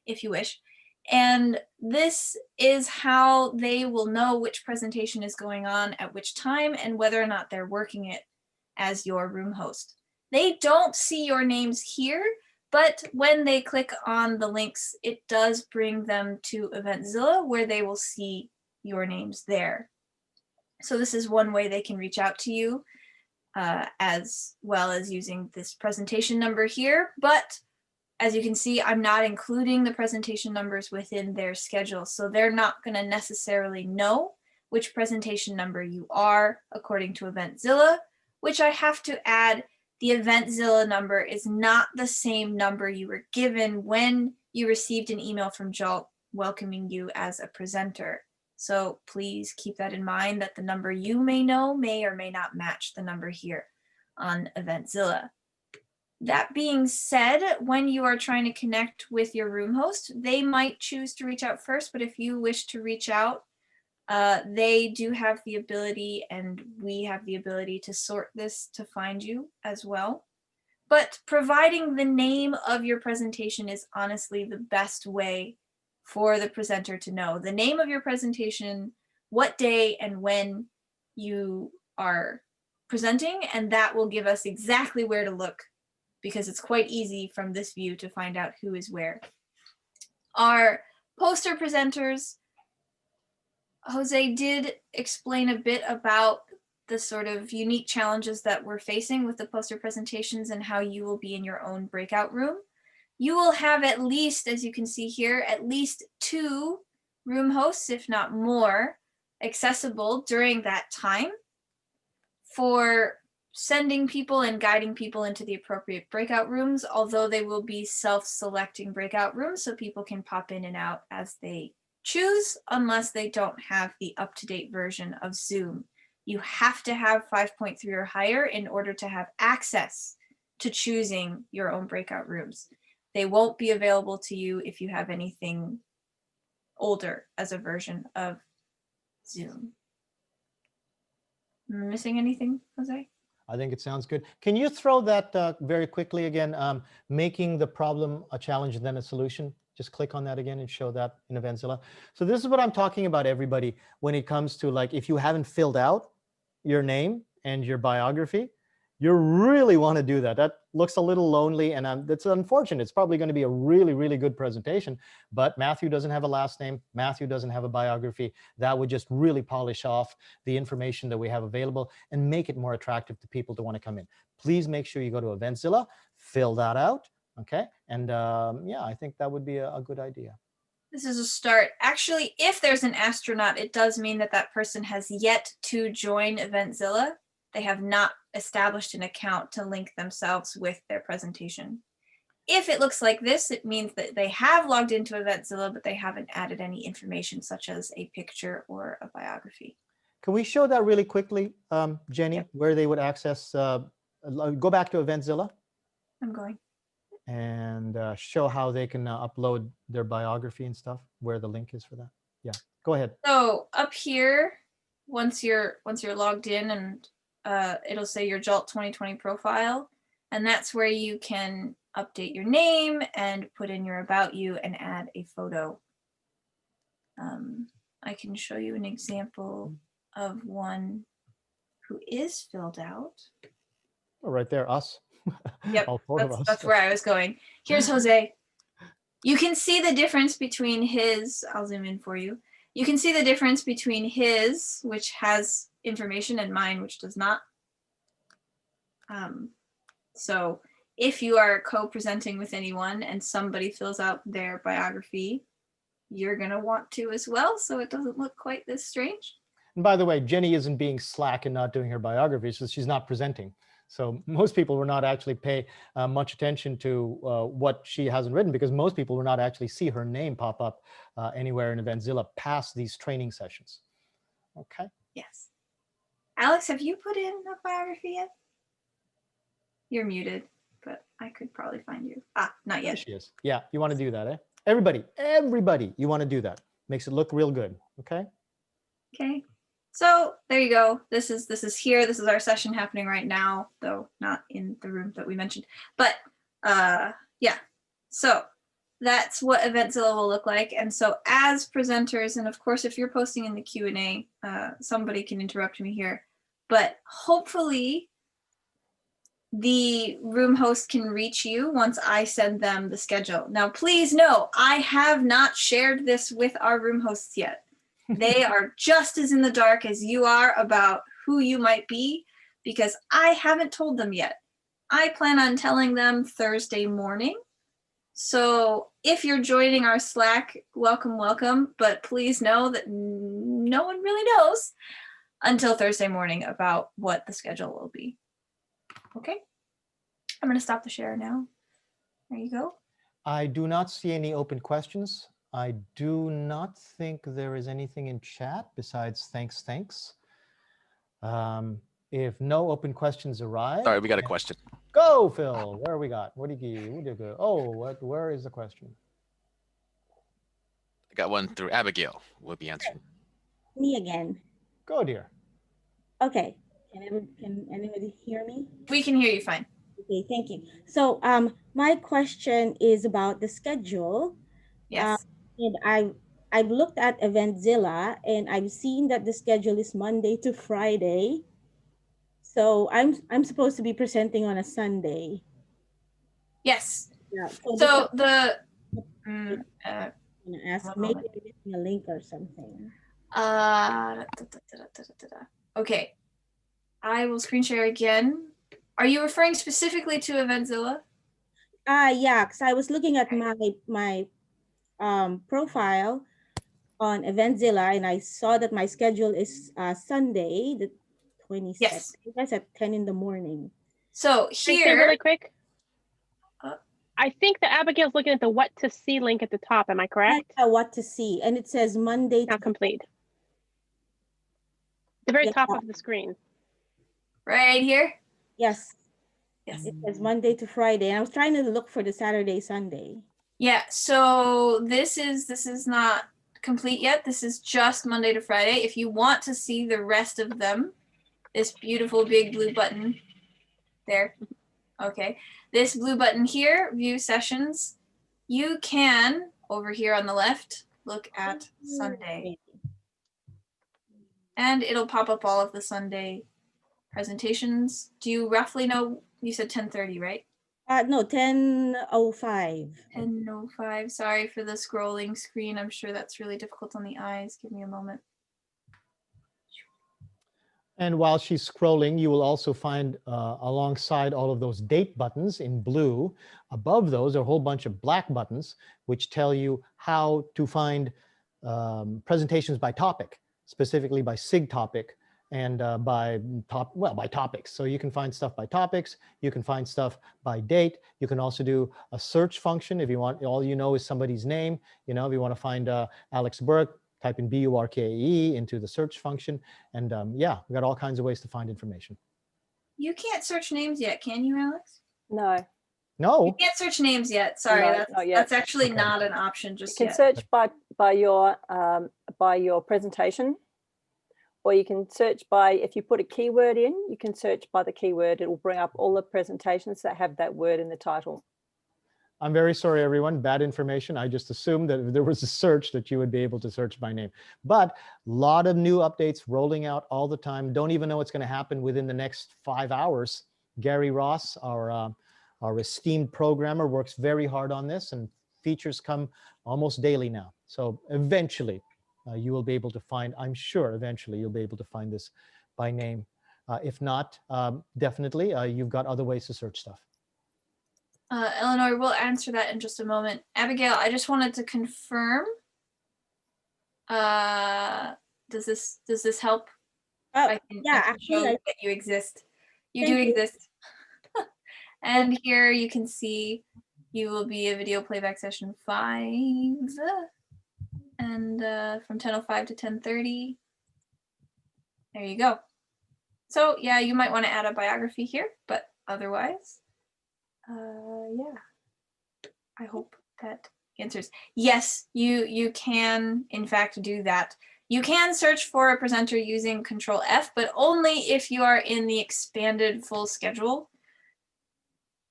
if you wish. And this is how they will know which presentation is going on at which time and whether or not they're working it as your room host. They don't see your names here, but when they click on the links, it does bring them to Eventzilla where they will see your names there. So this is one way they can reach out to you, as well as using this presentation number here. But as you can see, I'm not including the presentation numbers within their schedule, so they're not going to necessarily know which presentation number you are according to Eventzilla, which I have to add, the Eventzilla number is not the same number you were given when you received an email from JALT welcoming you as a presenter. So please keep that in mind, that the number you may know may or may not match the number here on Eventzilla. That being said, when you are trying to connect with your room host, they might choose to reach out first, but if you wish to reach out, they do have the ability, and we have the ability to sort this to find you as well. But providing the name of your presentation is honestly the best way for the presenter to know the name of your presentation, what day and when you are presenting, and that will give us exactly where to look, because it's quite easy from this view to find out who is where. Our poster presenters, Jose did explain a bit about the sort of unique challenges that we're facing with the poster presentations and how you will be in your own breakout room. You will have at least, as you can see here, at least 2 room hosts, if not more, accessible during that time for sending people and guiding people into the appropriate breakout rooms, although they will be self-selecting breakout rooms so people can pop in and out as they choose, unless they don't have the up-to-date version of Zoom. You have to have 5.3 or higher in order to have access to choosing your own breakout rooms. They won't be available to you if you have anything older as a version of Zoom. Am I missing anything, Jose? I think it sounds good. Can you throw that very quickly again, making the problem a challenge and then a solution? Just click on that again and show that in Eventzilla. So this is what I'm talking about, everybody, when it comes to, like, if you haven't filled out your name and your biography, you really want to do that. That looks a little lonely, and that's unfortunate. It's probably going to be a really, really good presentation, but Matthew doesn't have a last name. Matthew doesn't have a biography. That would just really polish off the information that we have available and make it more attractive to people to want to come in. Please make sure you go to Eventzilla, fill that out, okay? And yeah, I think that would be a good idea. This is a start. Actually, if there's an astronaut, it does mean that that person has yet to join Eventzilla. They have not established an account to link themselves with their presentation. If it looks like this, it means that they have logged into Eventzilla, but they haven't added any information such as a picture or a biography. Can we show that really quickly, Jenny, Yep. where they would access, go back to Eventzilla I'm going. and show how they can upload their biography and stuff, where the link is for that. Yeah, go ahead. So up here, once you're logged in, and it'll say your JALT2020 profile, and that's where you can update your name and put in your about you and add a photo. I can show you an example of one who is filled out. Oh, right there, us. Yep, All 4 of us. that's where I was going. Here's Jose. You can see the difference between his, I'll zoom in for you. You can see the difference between his, which has information, and mine, which does not. So if you are co-presenting with anyone and somebody fills out their biography, you're gonna want to as well, so it doesn't look quite this strange. And by the way, Jenny isn't being slack and not doing her biography, so she's not presenting. So most people will not actually pay much attention to what she hasn't written, because most people will not actually see her name pop up anywhere in Eventzilla past these training sessions. Okay. Yes. Alex, have you put in a biography yet? You're muted, but I could probably find you. Ah, not There yet. she is. Yeah, you want to do that, eh? Everybody, you want to do that. Makes it look real good. Okay. Okay. So there you go. This is here. This is our session happening right now, though not in the room that we mentioned. But yeah. So that's what Eventzilla will look like. And so as presenters, and of course, if you're posting in the Q&A, somebody can interrupt me here. But hopefully the room host can reach you once I send them the schedule. Now, please know, I have not shared this with our room hosts yet. They are just as in the dark as you are about who you might be, because I haven't told them yet. I plan on telling them Thursday morning. So if you're joining our Slack, welcome, welcome. But please know that no one really knows until Thursday morning about what the schedule will be. Okay, I'm going to stop the share now. There you go. I do not see any open questions. I do not think there is anything in chat besides thanks. If no open questions arrive. Sorry, we got a question. Go, Phil. Where we got? What do you go? Oh, where is the question? I got one through Abigail. We'll be answering. Me again. Go, dear. Okay. Can anybody hear me? We can hear you fine. Okay, thank you. So my question is about the schedule. Yes. And I've looked at Eventzilla and I've seen that the schedule is Monday to Friday. So I'm supposed to be presenting on a Sunday. Yes. Yeah. So the I'm gonna ask, One maybe moment. I'm missing a link or something. Okay, I will screen share again. Are you referring specifically to Eventzilla? Yeah, because I was looking at my profile on Eventzilla, and I saw that my schedule is Sunday, the 22nd. Yes. That's at 10 in the morning. So Can I say here, really quick? Uh, I think that Abigail's looking at the what to see link at the top. Am I correct? What to see, and it says Monday to Not complete. The very Yeah. top of the screen. right here. Yes, Yes. it says Monday to Friday, and I was trying to look for the Saturday, Sunday. Yeah. So this is not complete yet. This is just Monday to Friday. If you want to see the rest of them, this beautiful big blue button there. Okay. This blue button here, view sessions. You can, over here on the left, look at Sunday. And it'll pop up all of the Sunday presentations. Do you roughly know? You said 10:30, right? No, 10:05. 10:05. Sorry for the scrolling screen. I'm sure that's really difficult on the eyes. Give me a moment. And while she's scrolling, you will also find alongside all of those date buttons in blue, above those are a whole bunch of black buttons, which tell you how to find presentations by topic, specifically by SIG topic and by topics. So you can find stuff by topics, you can find stuff by date. You can also do a search function if you want, all you know is somebody's name. You know, if you want to find Alex Burke, type in B-U-R-K-E into the search function. And yeah, we got all kinds of ways to find information. You can't search names yet, can you, Alex? No, You No, can't search names yet. Sorry, No, not yet. that's actually Okay. not an option you just can yet. search by your presentation, or you can search by, if you put a keyword in, you can search by the keyword. It will bring up all the presentations that have that word in the title. I'm very sorry, everyone. Bad information. I just assumed that if there was a search that you would be able to search by name. But a lot of new updates rolling out all the time. Don't even know what's going to happen within the next 5 hours. Gary Ross, our esteemed programmer, works very hard on this, and features come almost daily now. So eventually you will be able to find, I'm sure eventually you'll be able to find this by name. If not, definitely you've got other ways to search stuff. Eleanor, we'll answer that in just a moment. Abigail, I just wanted to confirm. Does this help? Oh, yeah, I can show actually, that you exist. You Thank do you. exist. And here you can see you will be a video playback session 5, and from 10:05 to 10:30. There you go. So yeah, you might want to add a biography here, but otherwise, yeah. I hope that answers. Yes, you can in fact do that. You can search for a presenter using Control F, but only if you are in the expanded full schedule,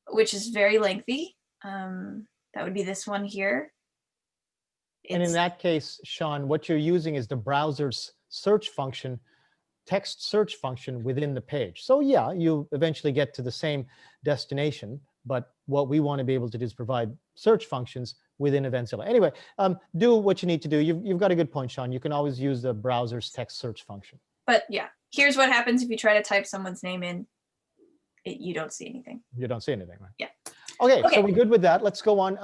which is very lengthy. That would be this one here. And in that case, Sean, what you're using is the browser's search function, text search function within the page. So yeah, you eventually get to the same destination, but what we want to be able to do is provide search functions within Eventzilla. Anyway, do what you need to do. You've got a good point, Sean. You can always use the browser's text search function. But yeah, here's what happens if you try to type someone's name in. You don't see anything. You don't see anything, right? Yeah. Okay, Okay. so we're good with that. Let's go on.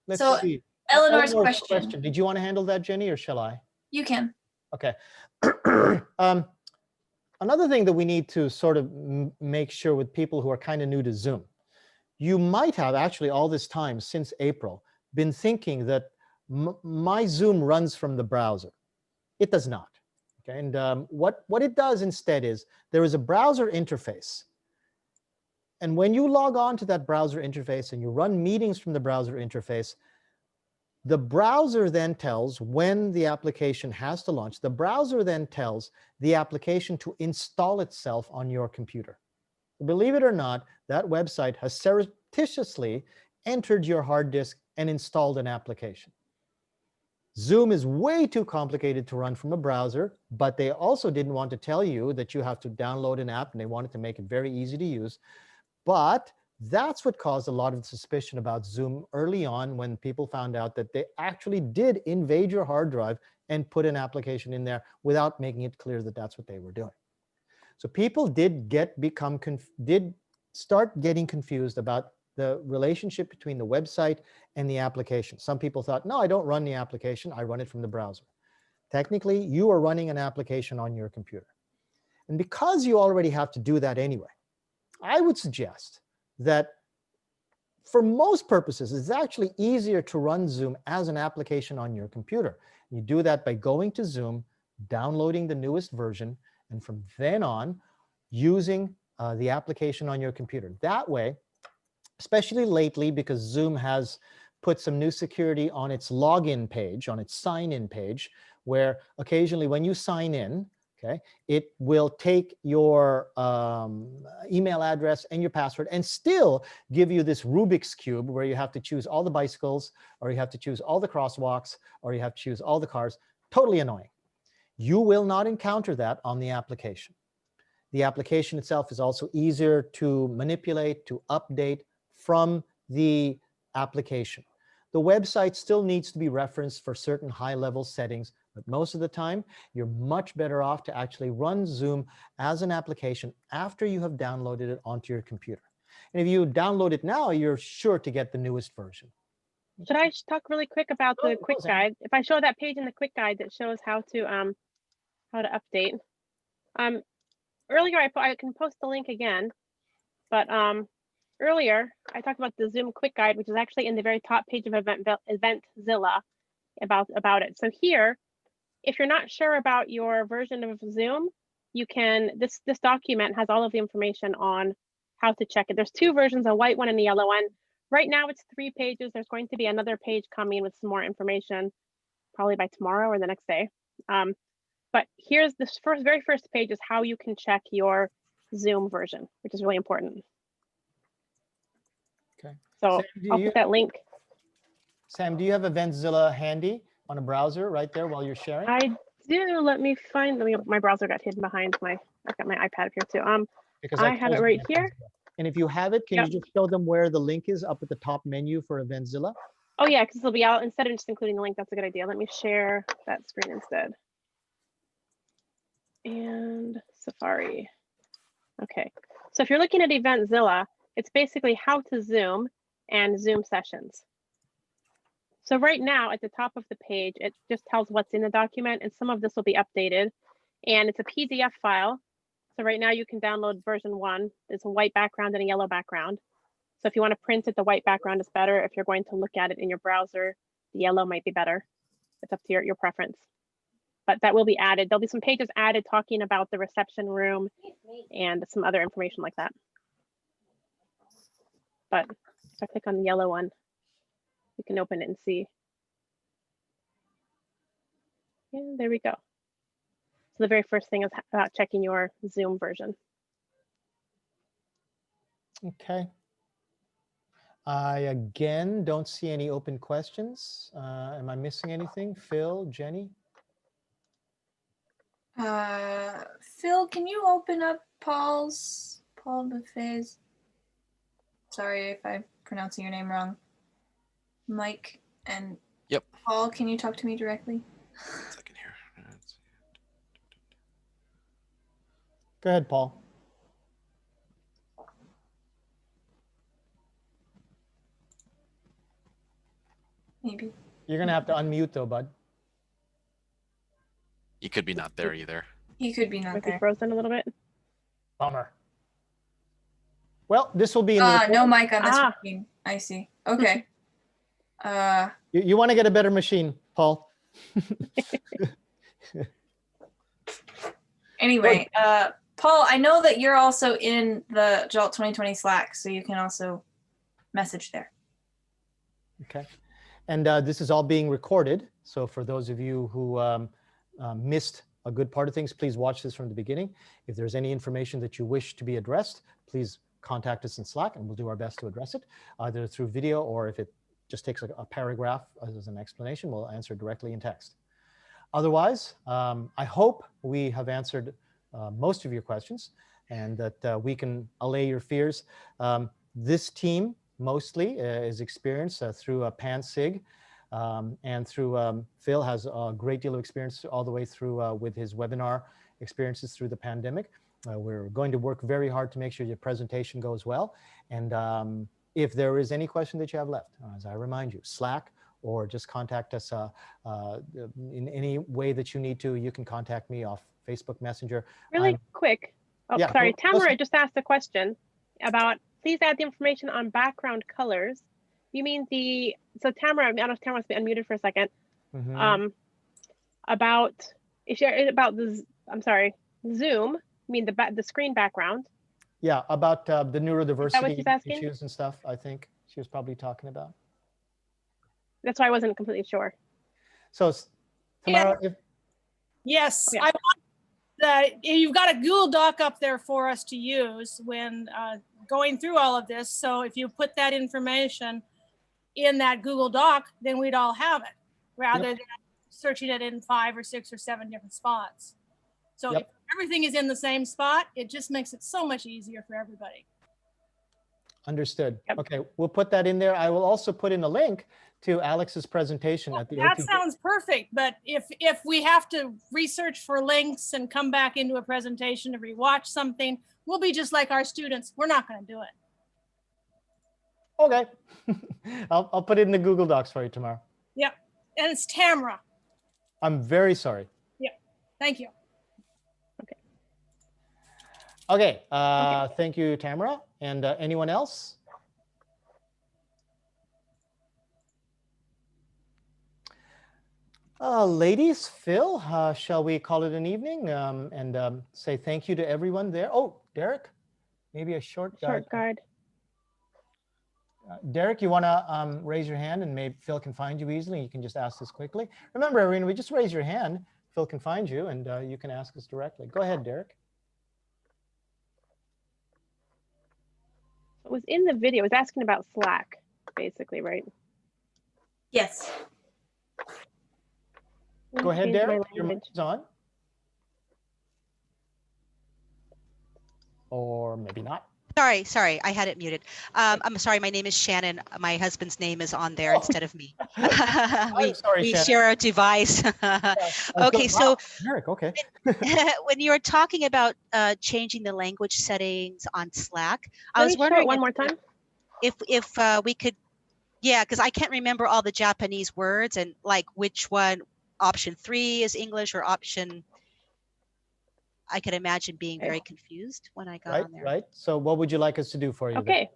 Let's So, see. Eleanor's question. Did you want to handle that, Jenny, or shall I? You can. Okay. Another thing that we need to sort of make sure with people who are kind of new to Zoom, you might have actually all this time since April been thinking that my Zoom runs from the browser. It does not. Okay, and what it does instead is there is a browser interface. And when you log on to that browser interface and you run meetings from the browser interface, the browser then tells when the application has to launch. The browser then tells the application to install itself on your computer. Believe it or not, that website has surreptitiously entered your hard disk and installed an application. Zoom is way too complicated to run from a browser, but they also didn't want to tell you that you have to download an app, and they wanted to make it very easy to use. But That's what caused a lot of suspicion about Zoom early on, when people found out that they actually did invade your hard drive and put an application in there without making it clear that that's what they were doing. So people did start getting confused about the relationship between the website and the application. Some people thought, no, I don't run the application, I run it from the browser. Technically, you are running an application on your computer. And because you already have to do that anyway, I would suggest that for most purposes, it's actually easier to run Zoom as an application on your computer. You do that by going to Zoom, downloading the newest version, and from then on, using the application on your computer. That way, especially lately, because Zoom has put some new security on its login page, on its sign-in page, where occasionally when you sign in, okay, it will take your email address and your password and still give you this Rubik's Cube where you have to choose all the bicycles, or you have to choose all the crosswalks, or you have to choose all the cars. Totally annoying. You will not encounter that on the application. The application itself is also easier to manipulate, to update from the application. The website still needs to be referenced for certain high-level settings, but most of the time, you're much better off to actually run Zoom as an application after you have downloaded it onto your computer. And if you download it now, you're sure to get the newest version. Should I talk really quick about the quick guide? If I show that page in the quick guide that shows how to update. Earlier, I can post the link again, but earlier I talked about the Zoom quick guide, which is actually in the very top page of Eventzilla about it. So here, if you're not sure about your version of Zoom, you can, this document has all of the information on how to check it. There's two versions, a white one and a yellow one. Right now it's 3 pages. There's going to be another page coming with some more information, probably by tomorrow or the next day. But here's this very first page is how you can check your Zoom version, which is really important. Okay. So I'll put that link. Sam, do you have Eventzilla handy on a browser right there while you're sharing? I do. Let me find. My browser got hidden behind my. I've got my iPad up here too. Because I have it right here. And if you have it, can Yep. you just show them where the link is up at the top menu for Eventzilla? Oh yeah, because it'll be out instead of just including the link. That's a good idea. Let me share that screen instead. And Safari. Okay. So if you're looking at Eventzilla, it's basically how to Zoom and Zoom sessions. So right now at the top of the page, it just tells what's in the document, and some of this will be updated. And it's a PDF file. So right now you can download version 1. There's a white background and a yellow background. So if you want to print it, the white background is better. If you're going to look at it in your browser, the yellow might be better. It's up to your preference. But that will be added. There'll be some pages added talking about the reception room and some other information like that. But if I click on the yellow one, you can open it and see. And there we go. So the very first thing is about checking your Zoom version. Okay. I again don't see any open questions. Am I missing anything? Phil, Jenny? Phil, can you open up Paul Buffet's? Sorry if I'm pronouncing your name wrong. Mike and Yep. Paul, can you talk to me directly? Second here. Go ahead, Paul. Maybe. You're going to have to unmute though, bud. You could be not there either. He could be not Might be there. frozen a little bit. Bummer. Well, this will be in the No mic on this Ah. machine. I see. Okay. You want to get a better machine, Paul. Anyway, Paul, I know that you're also in the JALT2020 Slack, so you can also message there. Okay. And this is all being recorded. So for those of you who missed a good part of things, please watch this from the beginning. If there's any information that you wish to be addressed, please contact us in Slack and we'll do our best to address it, either through video or if it just takes a paragraph as an explanation, we'll answer directly in text. Otherwise, I hope we have answered most of your questions and that we can allay your fears. This team mostly is experienced through PanSig, and through Phil has a great deal of experience all the way through with his webinar experiences through the pandemic. We're going to work very hard to make sure your presentation goes well. And if there is any question that you have left, as I remind you, Slack, or just contact us in any way that you need to. You can contact me off Facebook Messenger. Really quick. Oh, yeah, sorry. go Tamara ahead. just asked a question about, please add the information on background colors. You mean so Tamara, I don't know if Tamara's been unmuted for a second. About I'm sorry, Zoom, you mean the screen background? Yeah, about the neurodiversity asking? issues and stuff, I think she was probably talking about. That's why I wasn't completely sure. So Tamara, if Yes, Yeah. I want you've got a Google Doc up there for us to use when going through all of this. So if you put that information in that Google Doc, then we'd all have it rather than searching it in 5 or 6 or 7 different spots. So if everything is in the same spot, it just makes it so much easier for everybody. Understood. Okay, we'll put that in there. I will also put in a link to Alex's presentation at the That O2. sounds perfect, but if we have to research for links and come back into a presentation to rewatch something, we'll be just like our students. We're not going to do it. Okay, I'll put it in the Google Docs for you tomorrow. Yep, and it's Tamara. I'm very sorry. Yep, thank you. Okay, thank you, Tamara. And anyone else? Ladies, Phil, shall we call it an evening and say thank you to everyone there? Oh, Derek, maybe a short guide. Derek, you want to raise your hand and maybe Phil can find you easily. You can just ask this quickly. Remember, everyone, we just raise your hand. Phil can find you and you can ask us directly. Go ahead, Derek. It was in the video. It was asking about Slack, basically, right? Yes. Go ahead, Derek. Your mic's on. Or maybe not. Sorry, I had it muted. I'm sorry, my name is Shannon. My husband's name is on there instead of me. I'm sorry, we Shannon. share a device. Okay, so Derek, okay. when you were talking about changing the language settings on Slack, I Let was me show wondering it one more time. if we could, yeah, because I can't remember all the Japanese words and like which one, option 3 is English or option. I could imagine being very confused when I got on there. Right. So what would you like us to do for you? Okay.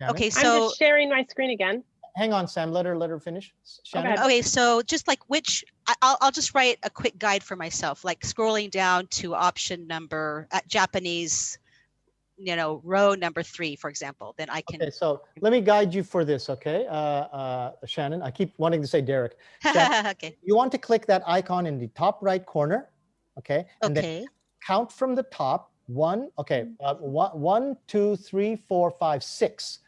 Okay, I'm so just sharing my screen again. Hang on, Sam. Let her finish. Shannon. Okay, so just like I'll just write a quick guide for myself, like scrolling down to option number Japanese, row number 3, for example. Then I can. Okay, so let me guide you for this. Okay, Shannon. I keep wanting to say Derek. Shannon, okay. You want to click that icon in the top right corner. Okay. And then count from the top. 1, 2, 3, 4, 5, 6.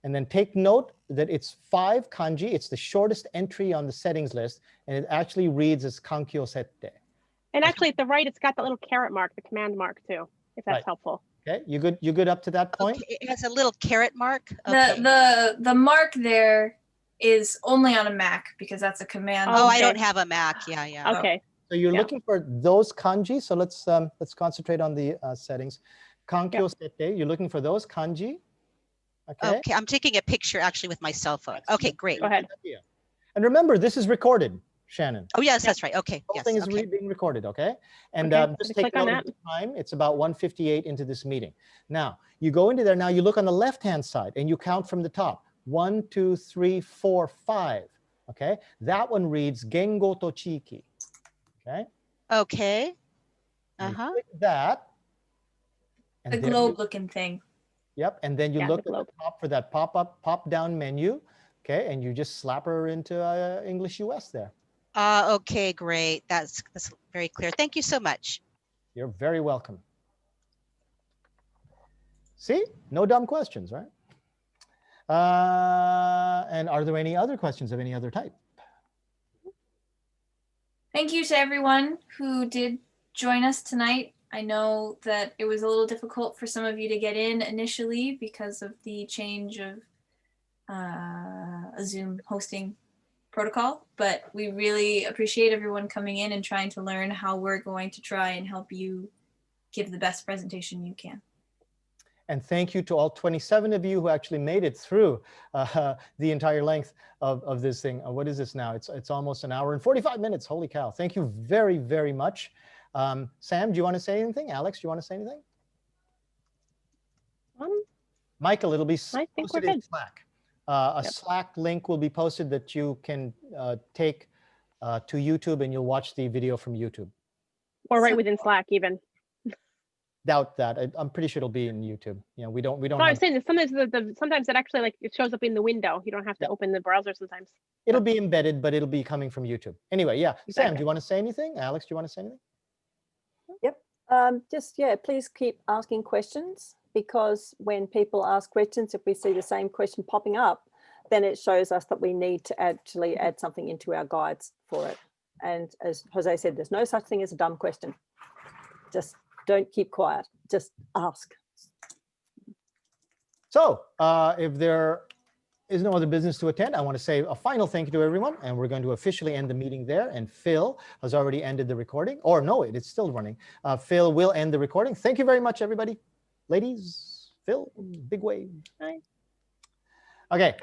And then take note that it's 5 kanji. It's the shortest entry on the settings list. And it actually reads as kankyo sette. And actually at the right, it's got the little caret mark, the command mark too, if that's helpful. Okay, you good up to that point? Okay. It has a little caret mark. Okay. The mark there is only on a Mac because that's a command. Oh, I don't have a Mac. Yeah. Okay. So you're looking for those kanji. So let's concentrate on the settings. Kankyo sette. You're looking for those kanji. Okay. Okay. I'm taking a picture actually with my cell phone. Okay, great. Go ahead. And remember, this is recorded, Shannon. Oh yes, that's right. Okay. The whole thing is being recorded. Okay. And just take note of the time. It's about 1:58 into this meeting. Now you go into there. Now you look on the left-hand side and you count from the top. 1, 2, 3, 4, 5. Okay. That one reads Gengo to Chiki. Okay. Okay. Click that. And the globe-looking thing. Yep. And then you look at the top for that pop-down menu. Okay. And you just slap her into English US there. Okay, great. That's very clear. Thank you so much. You're very welcome. See, no dumb questions, right? And are there any other questions of any other type? Thank you to everyone who did join us tonight. I know that it was a little difficult for some of you to get in initially because of the change of a Zoom hosting protocol, but we really appreciate everyone coming in and trying to learn how we're going to try and help you give the best presentation you can. And thank you to all 27 of you who actually made it through the entire length of this thing. What is this now? It's almost an hour and 45 minutes. Holy cow. Thank you very, very much. Sam, do you want to say anything? Alex, do you want to say anything? Michael, it'll be posted in Slack. A Slack link will be posted that you can take to YouTube, and you'll watch the video from YouTube. Or right within Slack even. Doubt that. I'm pretty sure it'll be in YouTube. You know, we don't. No, I'm saying that sometimes it actually it shows up in the window. You don't have to open the browser sometimes. It'll be embedded, but it'll be coming from YouTube. Anyway, yeah. Exactly. Sam, do you want to say anything? Alex, do you want to say anything? Yep. Just, please keep asking questions, because when people ask questions, if we see the same question popping up, then it shows us that we need to actually add something into our guides for it. And as Jose said, there's no such thing as a dumb question. Just don't keep quiet, just ask. So if there is no other business to attend, I want to say a final thank you to everyone, and we're going to officially end the meeting there. And Phil has already ended the recording, or no, it's still running. Phil will end the recording. Thank you very much, everybody. Ladies, Phil, big wave. Bye. Okay.